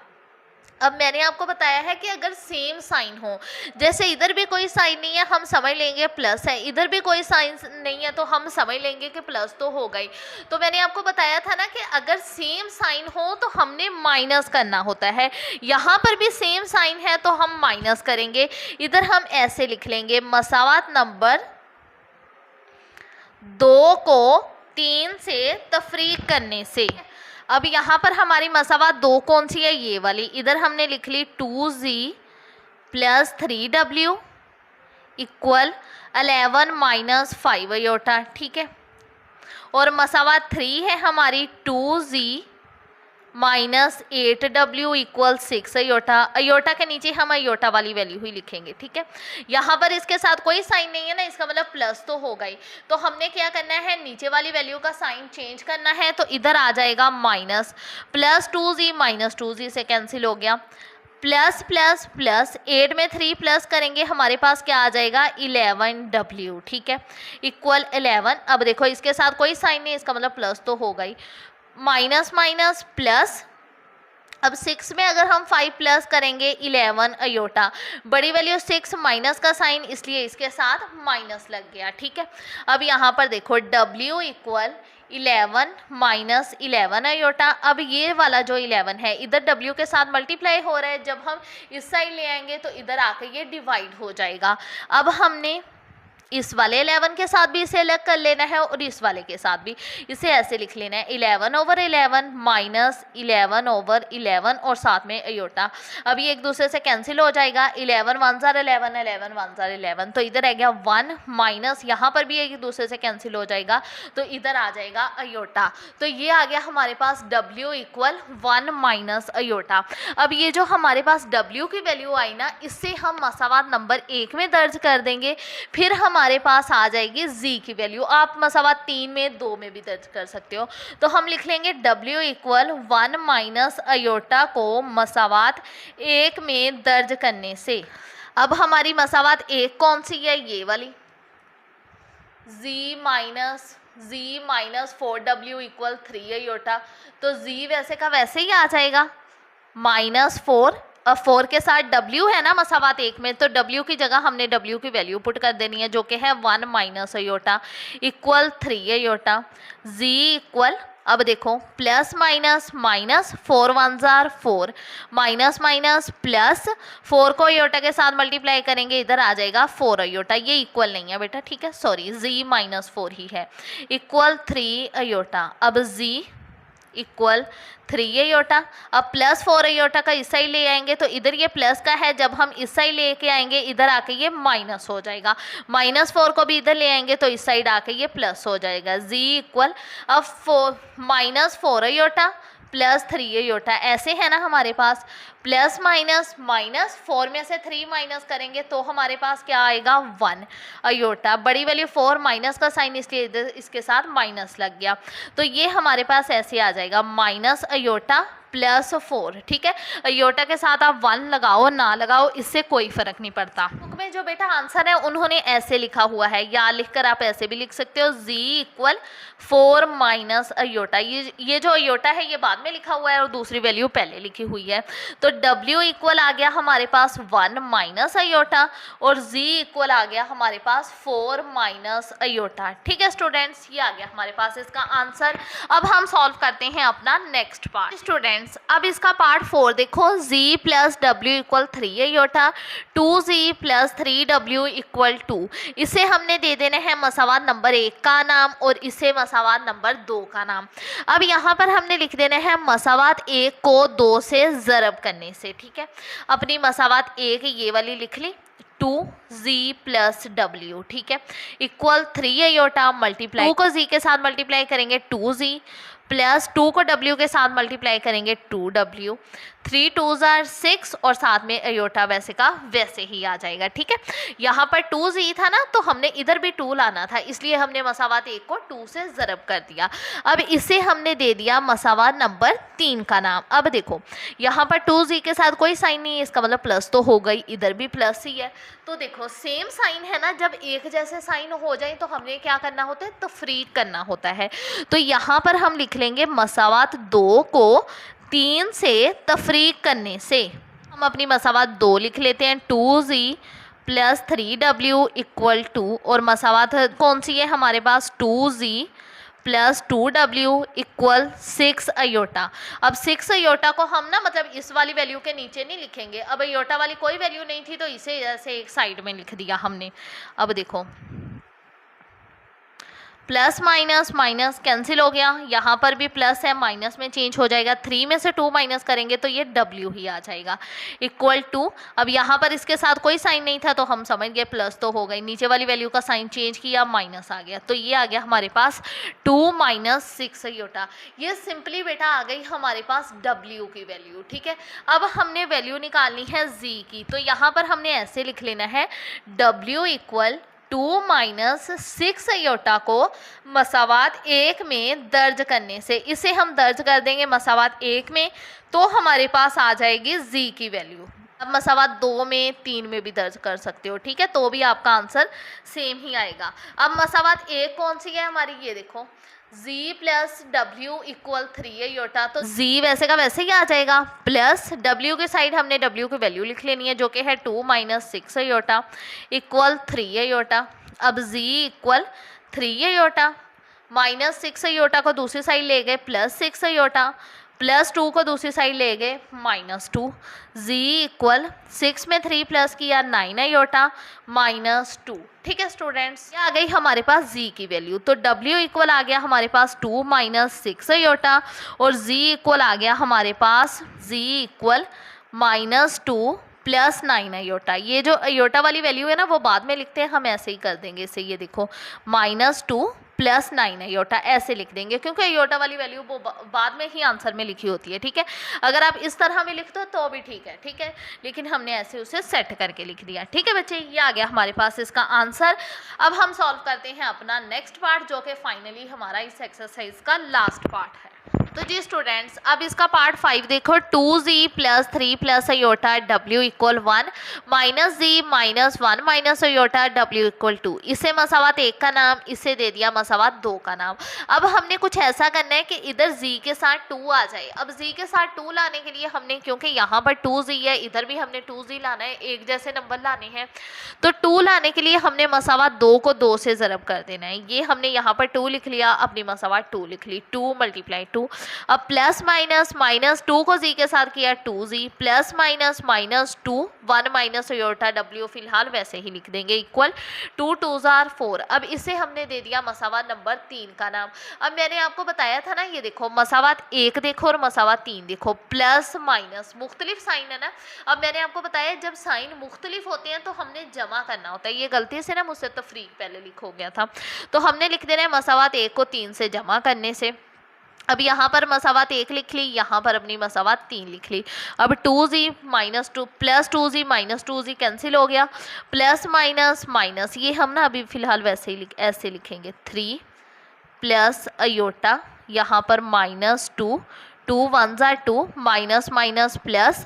अब मैंने आपको बताया है कि अगर सेम साइन हो, जैसे इधर भी कोई साइन नहीं है हम समझ लेंगे प्लस है, इधर भी कोई साइन नहीं है तो हम समझ लेंगे कि प्लस तो हो गई। तो मैंने आपको बताया था ना कि अगर सेम साइन हो तो हमने माइनस करना होता है। यहाँ पर भी सेम साइन है तो हम माइनस करेंगे। इधर हम ऐसे लिख लेंगे, मसावात नंबर 2 को 3 से तफरीक करने से। अब यहाँ पर हमारी मसावात 2 कौन सी है, ये वाली। इधर हमने लिख ली 2z + 3w = 11 - 5 अयोटा। ठीक है, और मसावात 3 है हमारी 2z -8w = 6 अयोटा। अयोटा के नीचे हम अयोटा वाली वैल्यू ही लिखेंगे। ठीक है, यहाँ पर इसके साथ कोई साइन नहीं है ना, इसका मतलब प्लस तो हो गई। तो हमने क्या करना है, नीचे वाली वैल्यू का साइन चेंज करना है। तो इधर आ जाएगा माइनस, +2z -2z से कैंसिल हो गया, प्लस प्लस प्लस 8 में 3 प्लस करेंगे, हमारे पास क्या आ जाएगा 11w। ठीक है, इक्वल 11। अब देखो इसके साथ कोई साइन नहीं, इसका मतलब प्लस तो हो गई, माइनस माइनस प्लस। अब 6 में अगर हम 5 प्लस करेंगे 11 अयोटा, बड़ी वैल्यू 6 माइनस का साइन इसलिए इसके साथ माइनस लग गया। ठीक है, अब यहाँ पर देखो w = 11 - 11 अयोटा। अब ये वाला जो 11 है इधर w के साथ मल्टीप्लाई हो रहा है, जब हम इस साइड ले आएंगे तो इधर आकर ये डिवाइड हो जाएगा। अब हमने इस वाले 11 के साथ भी इसे अलग कर लेना है और इस वाले के साथ भी इसे ऐसे लिख लेना है, 11/11 - 11/11 और साथ में अयोटा। अब ये एक दूसरे से कैंसिल हो जाएगा, 11 1s are 11, 11 1s are 11। तो इधर आ गया 1 माइनस, यहाँ पर भी एक दूसरे से कैंसिल हो जाएगा तो इधर आ जाएगा अयोटा। तो ये आ गया हमारे पास w = 1 - अयोटा। अब ये जो हमारे पास w की वैल्यू आई ना, इससे हम मसावात नंबर 1 में दर्ज कर देंगे, फिर हमारे पास आ जाएगी z की वैल्यू। आप मसावात 3 में 2 में भी दर्ज कर सकते हो। तो हम लिख लेंगे w = 1 - अयोटा को मसावात 1 में दर्ज करने से। अब हमारी मसावात 1 कौन सी है, ये वाली, z - 4w = 3 अयोटा। तो z वैसे का वैसे ही आ जाएगा, -4। अब 4 के साथ w है ना मसावात 1 में, तो w की जगह हमने w की वैल्यू पुट कर देनी है जो कि है 1 - अयोटा = 3 अयोटा। z = अब देखो plus minus minus, 4 1s are 4, minus minus plus, 4 को अयोटा के साथ मल्टीप्लाई करेंगे, इधर आ जाएगा 4 अयोटा। ये इक्वल नहीं है बेटा, ठीक है, सॉरी, z - 4 ही है, = 3 अयोटा। अब z = 3 अयोटा। अब +4 अयोटा का इस साइड ले आएंगे तो इधर ये प्लस का है, जब हम इस साइड लेके आएंगे इधर आके ये माइनस हो जाएगा, -4 को भी इधर ले आएंगे तो इस साइड आके ये प्लस हो जाएगा। z = अब -4 अयोटा +3 अयोटा, ऐसे है ना हमारे पास, प्लस माइनस माइनस, 4 में से 3 माइनस करेंगे तो हमारे पास क्या आएगा 1 अयोटा। बड़ी वैल्यू 4, माइनस का साइन इसलिए इधर इसके साथ माइनस लग गया। तो ये हमारे पास ऐसे आ जाएगा -, अयोटा +4। ठीक है, अयोटा के साथ आप 1 लगाओ ना लगाओ इससे कोई फर्क नहीं पड़ता। में जो बेटा आंसर है उन्होंने ऐसे लिखा हुआ है, या लिखकर आप ऐसे भी लिख सकते हो, z इक्वल 4 माइनस अयोटा। ये जो अयोटा है ये बाद में लिखा हुआ है और दूसरी वैल्यू पहले लिखी हुई है। तो w इक्वल आ गया हमारे पास 1 माइनस अयोटा और z इक्वल आ गया हमारे पास 4 माइनस अयोटा। ठीक है स्टूडेंट्स, ये आ गया हमारे पास इसका आंसर। अब हम सॉल्व करते हैं अपना नेक्स्ट पार्ट। स्टूडेंट्स अब इसका पार्ट 4 देखो, z plus w equal 3 iota, 2z plus 3w equal 2। इसे हमने दे देना है मसावात नंबर 1 का नाम और इसे मसावात नंबर 2 का नाम। अब यहाँ पर हमने लिख देना है मसावात 1 को 2 से ज़रब करने से। ठीक है, अपनी मसावात 1 ये वाली लिख ली, 2z प्लस w, ठीक है, इक्वल 3 अयोटा मल्टीप्लाई, 2 को z के साथ मल्टीप्लाई करेंगे 2z प्लस 2 को w के साथ मल्टीप्लाई करेंगे 2w, 3 2s आर 6 और साथ में अयोटा वैसे का वैसे ही आ जाएगा। ठीक है, यहाँ पर 2z था ना तो हमने इधर भी 2 लाना था, इसलिए हमने मसावात 1 को 2 से ज़रब कर दिया। अब इसे हमने दे दिया मसावात नंबर 3 का नाम। अब देखो यहाँ पर 2z के साथ कोई साइन नहीं है, इसका मतलब प्लस तो हो गई, इधर भी प्लस ही है। तो देखो सेम साइन है ना, जब एक जैसे साइन हो जाए तो हमें क्या करना होता है, तफरीक करना होता है। तो यहाँ पर हम लिख लेंगे मसावात 2 को 3 से तफरीक करने से। हम अपनी मसावात 2 लिख लेते हैं, 2z प्लस 3w इक्वल 2 और मसावात कौन सी है हमारे पास, 2z plus 2w equal 6 aorta. अब 6 अयोटा को हम ना मतलब इस वाली वैल्यू के नीचे नहीं लिखेंगे, अब अयोटा वाली कोई वैल्यू नहीं थी तो इसे ऐसे एक साइड में लिख दिया हमने। अब देखो प्लस माइनस माइनस कैंसिल हो गया, यहाँ पर भी प्लस है माइनस में चेंज हो जाएगा, 3 में से 2 माइनस करेंगे तो ये w ही आ जाएगा इक्वल 2। अब यहाँ पर इसके साथ कोई साइन नहीं था तो हम समझ गए प्लस तो हो गई, नीचे वाली वैल्यू का साइन चेंज किया माइनस आ गया, तो ये आ गया हमारे पास 2 माइनस 6 अयोटा। ये सिंपली बेटा आ गई हमारे पास w की वैल्यू। ठीक है, अब हमने वैल्यू निकालनी है z की, तो यहाँ पर हमने ऐसे लिख लेना है w इक्वल 2 माइनस 6 अयोटा को मसावात 1 में दर्ज करने से, इसे हम दर्ज कर देंगे मसावात 1 में तो हमारे पास आ जाएगी z की वैल्यू। अब मसावात 2 में 3 में भी दर्ज कर सकते हो, ठीक है, तो भी आपका आंसर सेम ही आएगा। अब मसावात 1 कौन सी है हमारी, ये देखो z plus w equal 3 iota, तो z वैसे का वैसे ही आ जाएगा, प्लस w के साइड हमने w की वैल्यू लिख लेनी है जो कि है 2 माइनस 6 अयोटा इक्वल 3 अयोटा। अब z equal 3 iota minus 6 iota को दूसरी साइड ले गए प्लस 6 अयोटा, प्लस 2 को दूसरी साइड ले गए माइनस 2, z इक्वल 6 में 3 प्लस किया 9 अयोटा माइनस 2। ठीक है स्टूडेंट्स, ये आ गई हमारे पास z की वैल्यू, तो w इक्वल आ गया हमारे पास 2 माइनस 6 अयोटा और z इक्वल आ गया हमारे पास z equal minus 2 plus 9 iota. ये जो अयोटा वाली वैल्यू है ना वो बाद में लिखते हैं, हम ऐसे ही कर देंगे इसे, ये देखो माइनस 2 प्लस 9 अयोटा ऐसे लिख देंगे क्योंकि अयोटा वाली वैल्यू वो बाद में ही आंसर में लिखी होती है। ठीक है, अगर आप इस तरह में लिख दो तो भी ठीक है, ठीक है, लेकिन हमने ऐसे उसे सेट करके लिख दिया। ठीक है बच्चे, ये आ गया हमारे पास इसका आंसर। अब हम सॉल्व करते हैं अपना नेक्स्ट पार्ट जो कि फाइनली हमारा इस एक्सरसाइज का लास्ट पार्ट है। तो जी स्टूडेंट्स अब इसका पार्ट 5 देखो, 2z plus 3 plus iota w equal 1 minus z minus 1 minus iota w equal 2। इसे मसावात 1 का नाम, इसे दे दिया मसावात 2 का नाम। अब हमने कुछ ऐसा करना है कि इधर z के साथ 2 आ जाए। अब z के साथ 2 लाने के लिए हमने, क्योंकि यहाँ पर 2z है इधर भी हमने 2z लाना है, एक जैसे नंबर लाने हैं, तो 2 लाने के लिए हमने मसावात 2 को 2 से ज़रब कर देना है। ये हमने यहाँ पर 2 लिख लिया, अपनी मसावात 2 लिख ली, 2 मल्टीप्लाई 2। अब प्लस माइनस माइनस 2 को z के साथ किया 2z plus minus minus 2 1 minus iota w फिलहाल वैसे ही लिख देंगे इक्वल 2 2s आर 4। अब इसे हमने दे दिया मसावात नंबर 3 का नाम। अब मैंने आपको बताया था ना, ये देखो मसावात 1 देखो और मसावात 3 देखो, प्लस माइनस मुख्तलिफ साइन है ना। अब मैंने आपको बताया जब साइन मुख्तलिफ होते हैं तो हमने जमा करना होता है, ये गलती से ना मुझसे तफरीक पहले लिख हो गया था, तो हमने लिख देना है मसावात 1 को 3 से जमा करने से। अब यहाँ पर मसावात 1 लिख ली, यहाँ पर अपनी मसावात 3 लिख ली। अब 2z minus 2 plus 2z minus 2z cancel हो गया, प्लस माइनस माइनस, ये हम ना अभी फ़िलहाल वैसे ही ऐसे लिखेंगे 3 प्लस अयोटा, यहाँ पर माइनस 2 टू वन ज़ार two, minus minus plus,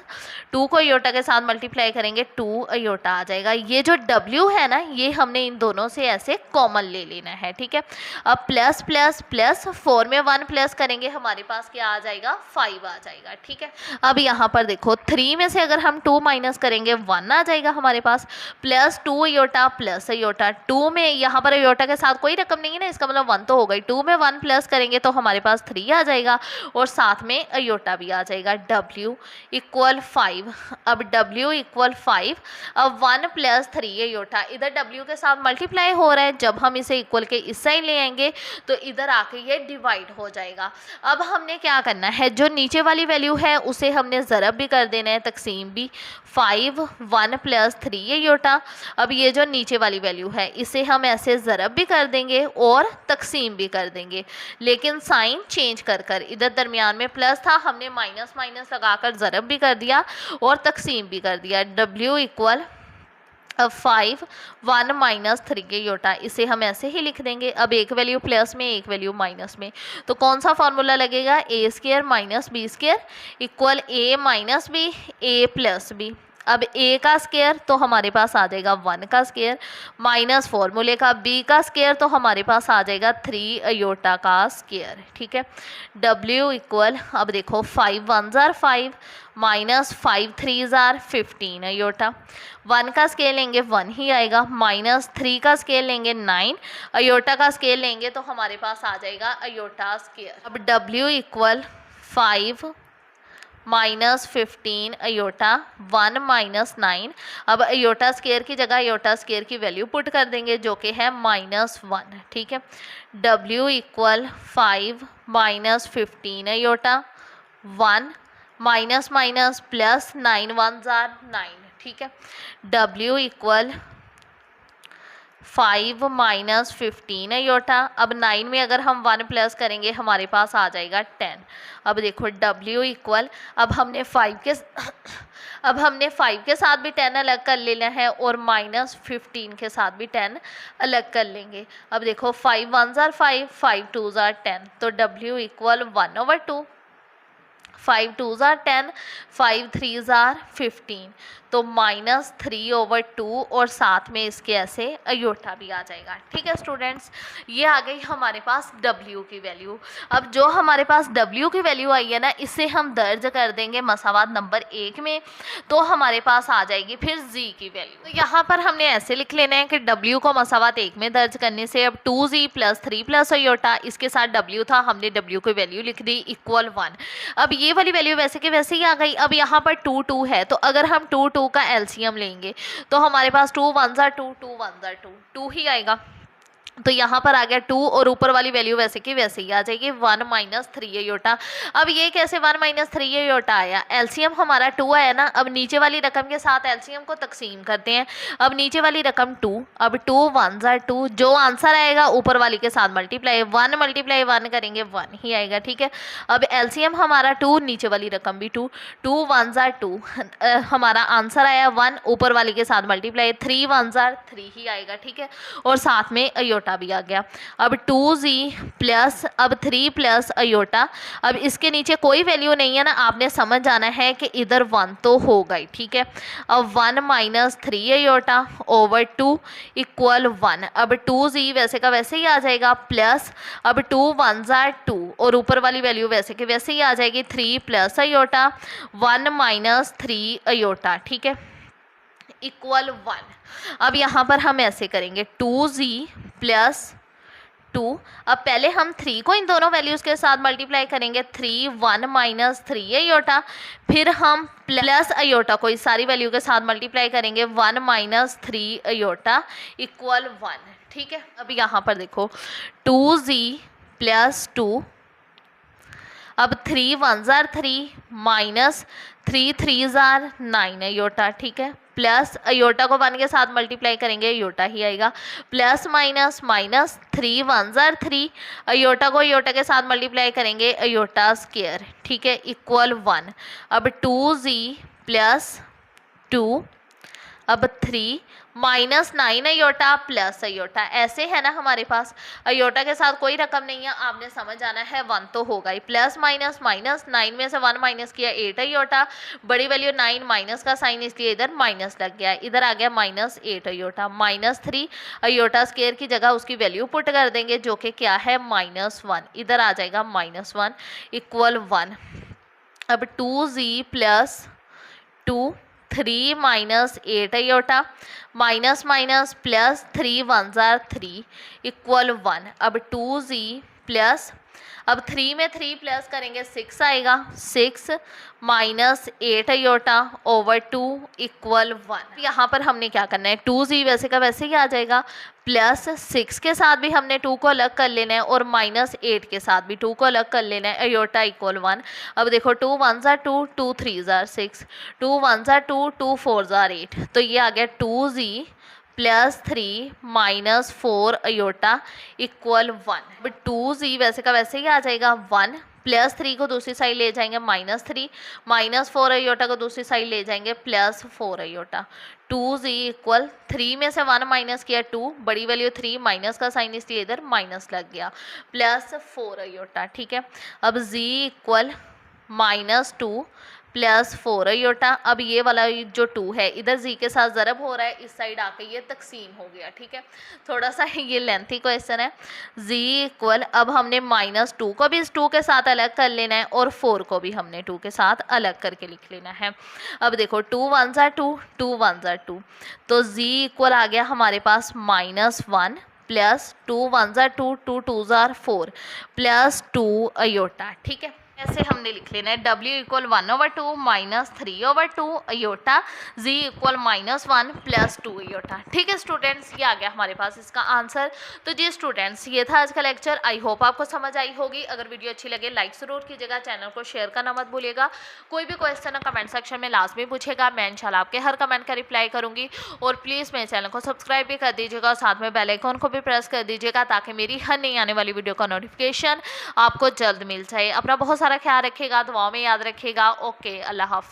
two को अयोटा के साथ मल्टीप्लाई करेंगे, टू अयोटा आ जाएगा। ये जो W है ना, ये हमने इन दोनों से ऐसे कॉमन ले लेना है, ठीक है। अब प्लस प्लस प्लस, 4 में 1 प्लस करेंगे, हमारे पास क्या आ जाएगा, 5 आ जाएगा, ठीक है। अब यहाँ पर देखो 3 में से अगर हम 2 माइनस करेंगे 1 आ जाएगा हमारे पास, प्लस 2 अयोटा प्लस अयोटा, 2 में यहाँ पर अयोटा के साथ कोई रकम नहीं है ना, इसका मतलब 1 तो हो गई, 2 में 1 प्लस करेंगे तो हमारे पास 3 आ जाएगा और साथ में अयोटा भी आ जाएगा। W इक्वल 5, अब W इक्वल 5, अब 1 प्लस 3 अयोटा, इधर W के साथ मल्टीप्लाई हो रहा है, जब हम इसे इक्वल के इस साइड ले आएंगे तो इधर आके ये डिवाइड हो जाएगा। अब हमने क्या करना है, जो नीचे वाली वैल्यू है उसे हमने ज़रब भी कर देना है, तकसीम भी, 5 1 प्लस 3 अयोटा। अब ये जो नीचे वाली वैल्यू है इसे हम ऐसे ज़रब भी कर देंगे और तकसीम भी कर देंगे, लेकिन साइन चेंज कर कर, इधर दरमियान में प्लस था, हमने माइनस माइनस लगाकर ज़रब भी कर दिया और तकसीम भी कर दिया। W इक्वल 5 1 माइनस 3 अयोटा, इसे हम ऐसे ही लिख देंगे। अब एक वैल्यू प्लस में एक वैल्यू माइनस में, तो कौन सा फॉर्मूला लगेगा, A square minus B square equal A minus B A plus B. अब a का स्क्वायर तो हमारे पास आ जाएगा 1 का स्क्वायर, माइनस फॉर्मूले का b का स्क्वायर तो हमारे पास आ जाएगा 3 अयोटा का स्क्वायर, ठीक है। W इक्वल, अब देखो 5 1 ज़ार 5 माइनस 5 3 ज़ार 15 अयोटा, 1 का स्केल लेंगे 1 ही आएगा, माइनस 3 का स्केल लेंगे 9, अयोटा का स्केल लेंगे तो हमारे पास आ जाएगा अयोटा स्क्वायर। अब W equal 5 minus 15 iota 1 minus 9, अब अयोटा स्केयर की जगह अयोटा स्केयर की वैल्यू पुट कर देंगे जो कि है -1, ठीक है। W equal 5 minus 15 iota 1 minus minus plus 9 1 ज़ार 9, ठीक है। W इक्वल 5 माइनस 15 अयोटा, अब 9 में अगर हम 1 प्लस करेंगे हमारे पास आ जाएगा 10। अब देखो W इक्वल, अब हमने 5 के साथ भी 10 अलग कर लेना है और माइनस 15 के साथ भी 10 अलग कर लेंगे। अब देखो 5 1 ज़ार 5 5 2 ज़ार 10, तो W इक्वल 1/2, 5 2 ज़ार 10 5 3 ज़ार 15, तो -3/2 और साथ में इसके ऐसे अयोटा भी आ जाएगा, ठीक है स्टूडेंट्स। ये आ गई हमारे पास W की वैल्यू। अब जो हमारे पास W की वैल्यू आई है ना, इसे हम दर्ज कर देंगे मसावात नंबर 1 में, तो हमारे पास आ जाएगी फिर Z की वैल्यू। तो यहाँ पर हमने ऐसे लिख लेना है कि W को मसावात 1 में दर्ज करने से अब 2Z प्लस 3 प्लस अयोटा, इसके साथ W था, हमने W की वैल्यू लिख दी इक्वल 1। अब ये वाली वैल्यू वैसे के वैसे ही आ गई। अब यहाँ पर 2 2 है, तो अगर हम 2 2 का एलसीएम लेंगे तो हमारे पास 2 1 ज़ार 2 2 1 ज़ार 2 2 ही आएगा, तो यहाँ पर आ गया 2 और ऊपर वाली वैल्यू वैसे की वैसे ही आ जाएगी 1 माइनस 3 अयोटा। अब ये कैसे 1 माइनस 3 अयोटा आया, एलसीएम हमारा 2 आया ना, अब नीचे वाली रकम के साथ एलसीएम को तकसीम करते हैं। अब नीचे वाली रकम 2, अब 2 1 ज़ार 2, जो आंसर आएगा ऊपर वाली के साथ मल्टीप्लाई, 1 मल्टीप्लाई 1 करेंगे 1 ही आएगा, ठीक है। अब एलसीएम हमारा 2, नीचे वाली रकम भी 2, 2 1 ज़ार 2, हमारा आंसर आया 1, ऊपर वाली के साथ मल्टीप्लाई 3 1 ज़ार 3 ही आएगा, ठीक है, और साथ में अयोटा भी आ गया। अब 2Z प्लस, अब 3 प्लस अयोटा, अब इसके नीचे कोई वैल्यू नहीं है ना, आपने समझ जाना है कि इधर 1 तो हो गई, ठीक है। अब 1 माइनस 3 अयोटा ओवर 2 इक्वल 1, अब 2Z वैसे का वैसे ही आ जाएगा प्लस, अब 2 1 ज़ार 2 और ऊपर वाली वैल्यू वैसे के वैसे ही आ जाएगी 3 प्लस अयोटा 1 माइनस 3 अयोटा, ठीक है, इक्वल 1। अब यहाँ पर हम ऐसे करेंगे 2Z प्लस 2, अब पहले हम 3 को इन दोनों वैल्यूज़ के साथ मल्टीप्लाई करेंगे, 3 1 माइनस 3 अयोटा, फिर हम प्लस अयोटा को इस सारी वैल्यू के साथ मल्टीप्लाई करेंगे 1 माइनस 3 अयोटा इक्वल 1, ठीक है। अब यहाँ पर देखो 2Z प्लस 2, अब 3 1 ज़ार 3 माइनस 3 3 ज़ार 9 अयोटा, ठीक है, प्लस अयोटा को 1 के साथ मल्टीप्लाई करेंगे अयोटा ही आएगा, प्लस माइनस माइनस 3 1 ज़ार 3, अयोटा को अयोटा के साथ मल्टीप्लाई करेंगे अयोटा स्क्वायर, ठीक है, इक्वल 1। अब 2Z प्लस 2, अब 3 माइनस 9 अयोटा प्लस अयोटा, ऐसे है ना हमारे पास। अयोटा के साथ कोई रकम नहीं है, आपने समझ आना है 1 तो होगा ही। प्लस माइनस माइनस, 9 में से 1 माइनस किया 8 अयोटा, बड़ी वैल्यू 9 माइनस का साइन इसलिए इधर माइनस लग गया, इधर आ गया minus 8 iota. Minus 3 iota square की जगह उसकी वैल्यू पुट कर देंगे जो कि क्या है -1, इधर आ जाएगा -1 इक्वल 1। अब 2z plus 2 3 minus 8 iota, minus minus plus 3 1 जार 3 इक्वल 1। अब 2z प्लस, अब 3 में 3 प्लस करेंगे 6 आएगा, 6 माइनस 8 अयोटा ओवर 2 इक्वल 1। यहाँ पर हमने क्या करना है, 2z वैसे का वैसे ही आ जाएगा, प्लस 6 के साथ भी हमने 2 को अलग कर लेना है और माइनस 8 के साथ भी 2 को अलग कर लेना है, अयोटा इक्वल 1। अब देखो 2 1 जार 2, 2 3 जार 6, 2 1 जार 2, 2 4 जार 8, तो ये आ गया 2z plus 3 minus 4 aorta equal 1। अब 2z वैसे का वैसे ही आ जाएगा 1, प्लस 3 को दूसरी साइड ले जाएंगे -3, माइनस 4 अयोटा को दूसरी साइड ले जाएंगे प्लस 4 अयोटा। 2z इक्वल 3 में से 1 माइनस किया 2, बड़ी वैल्यू 3, माइनस का साइन इसलिए इधर माइनस लग गया, प्लस 4 अयोटा। ठीक है, अब z इक्वल -2 प्लस 4 अयोटा। अब ये वाला जो 2 है इधर z के साथ ज़रब हो रहा है, इस साइड आके ये तकसीम हो गया। ठीक है, थोड़ा सा ये लेंथी क्वेश्चन है। z इक्वल, अब हमने -2 को भी इस 2 के साथ अलग कर लेना है और 4 को भी हमने 2 के साथ अलग करके लिख लेना है। अब देखो 2 1 जार 2, 2 1 जार 2, तो z इक्वल आ गया हमारे पास -1 प्लस 2 1 जार 2, 2 2 जार 4 प्लस 2 अयोटा। ठीक है, ऐसे हमने लिख लेना है। w equal 1/2 minus 3/2 iota, z equal -1 plus 2 iota. ठीक है स्टूडेंट्स, ये आ गया हमारे पास इसका आंसर। तो जी स्टूडेंट्स, ये था आज का लेक्चर। आई होप आपको समझ आई होगी। अगर वीडियो अच्छी लगे लाइक ज़रूर कीजिएगा, चैनल को शेयर करना मत भूलिएगा। कोई भी क्वेश्चन कमेंट सेक्शन में लाजमी पूछेगा, मैं इंशाल्लाह आपके हर कमेंट का रिप्लाई करूँगी। और प्लीज़ मेरे चैनल को सब्सक्राइब भी कर दीजिएगा और साथ में बेल आइकन को भी प्रेस कर दीजिएगा ताकि मेरी हर नई आने वाली वीडियो का नोटिफिकेशन आपको जल्द मिल जाए। अपना बहुत सारा ख्याल रखिएगा, दुआओं में याद रखिएगा। ओके, अल्लाह हाफिज़।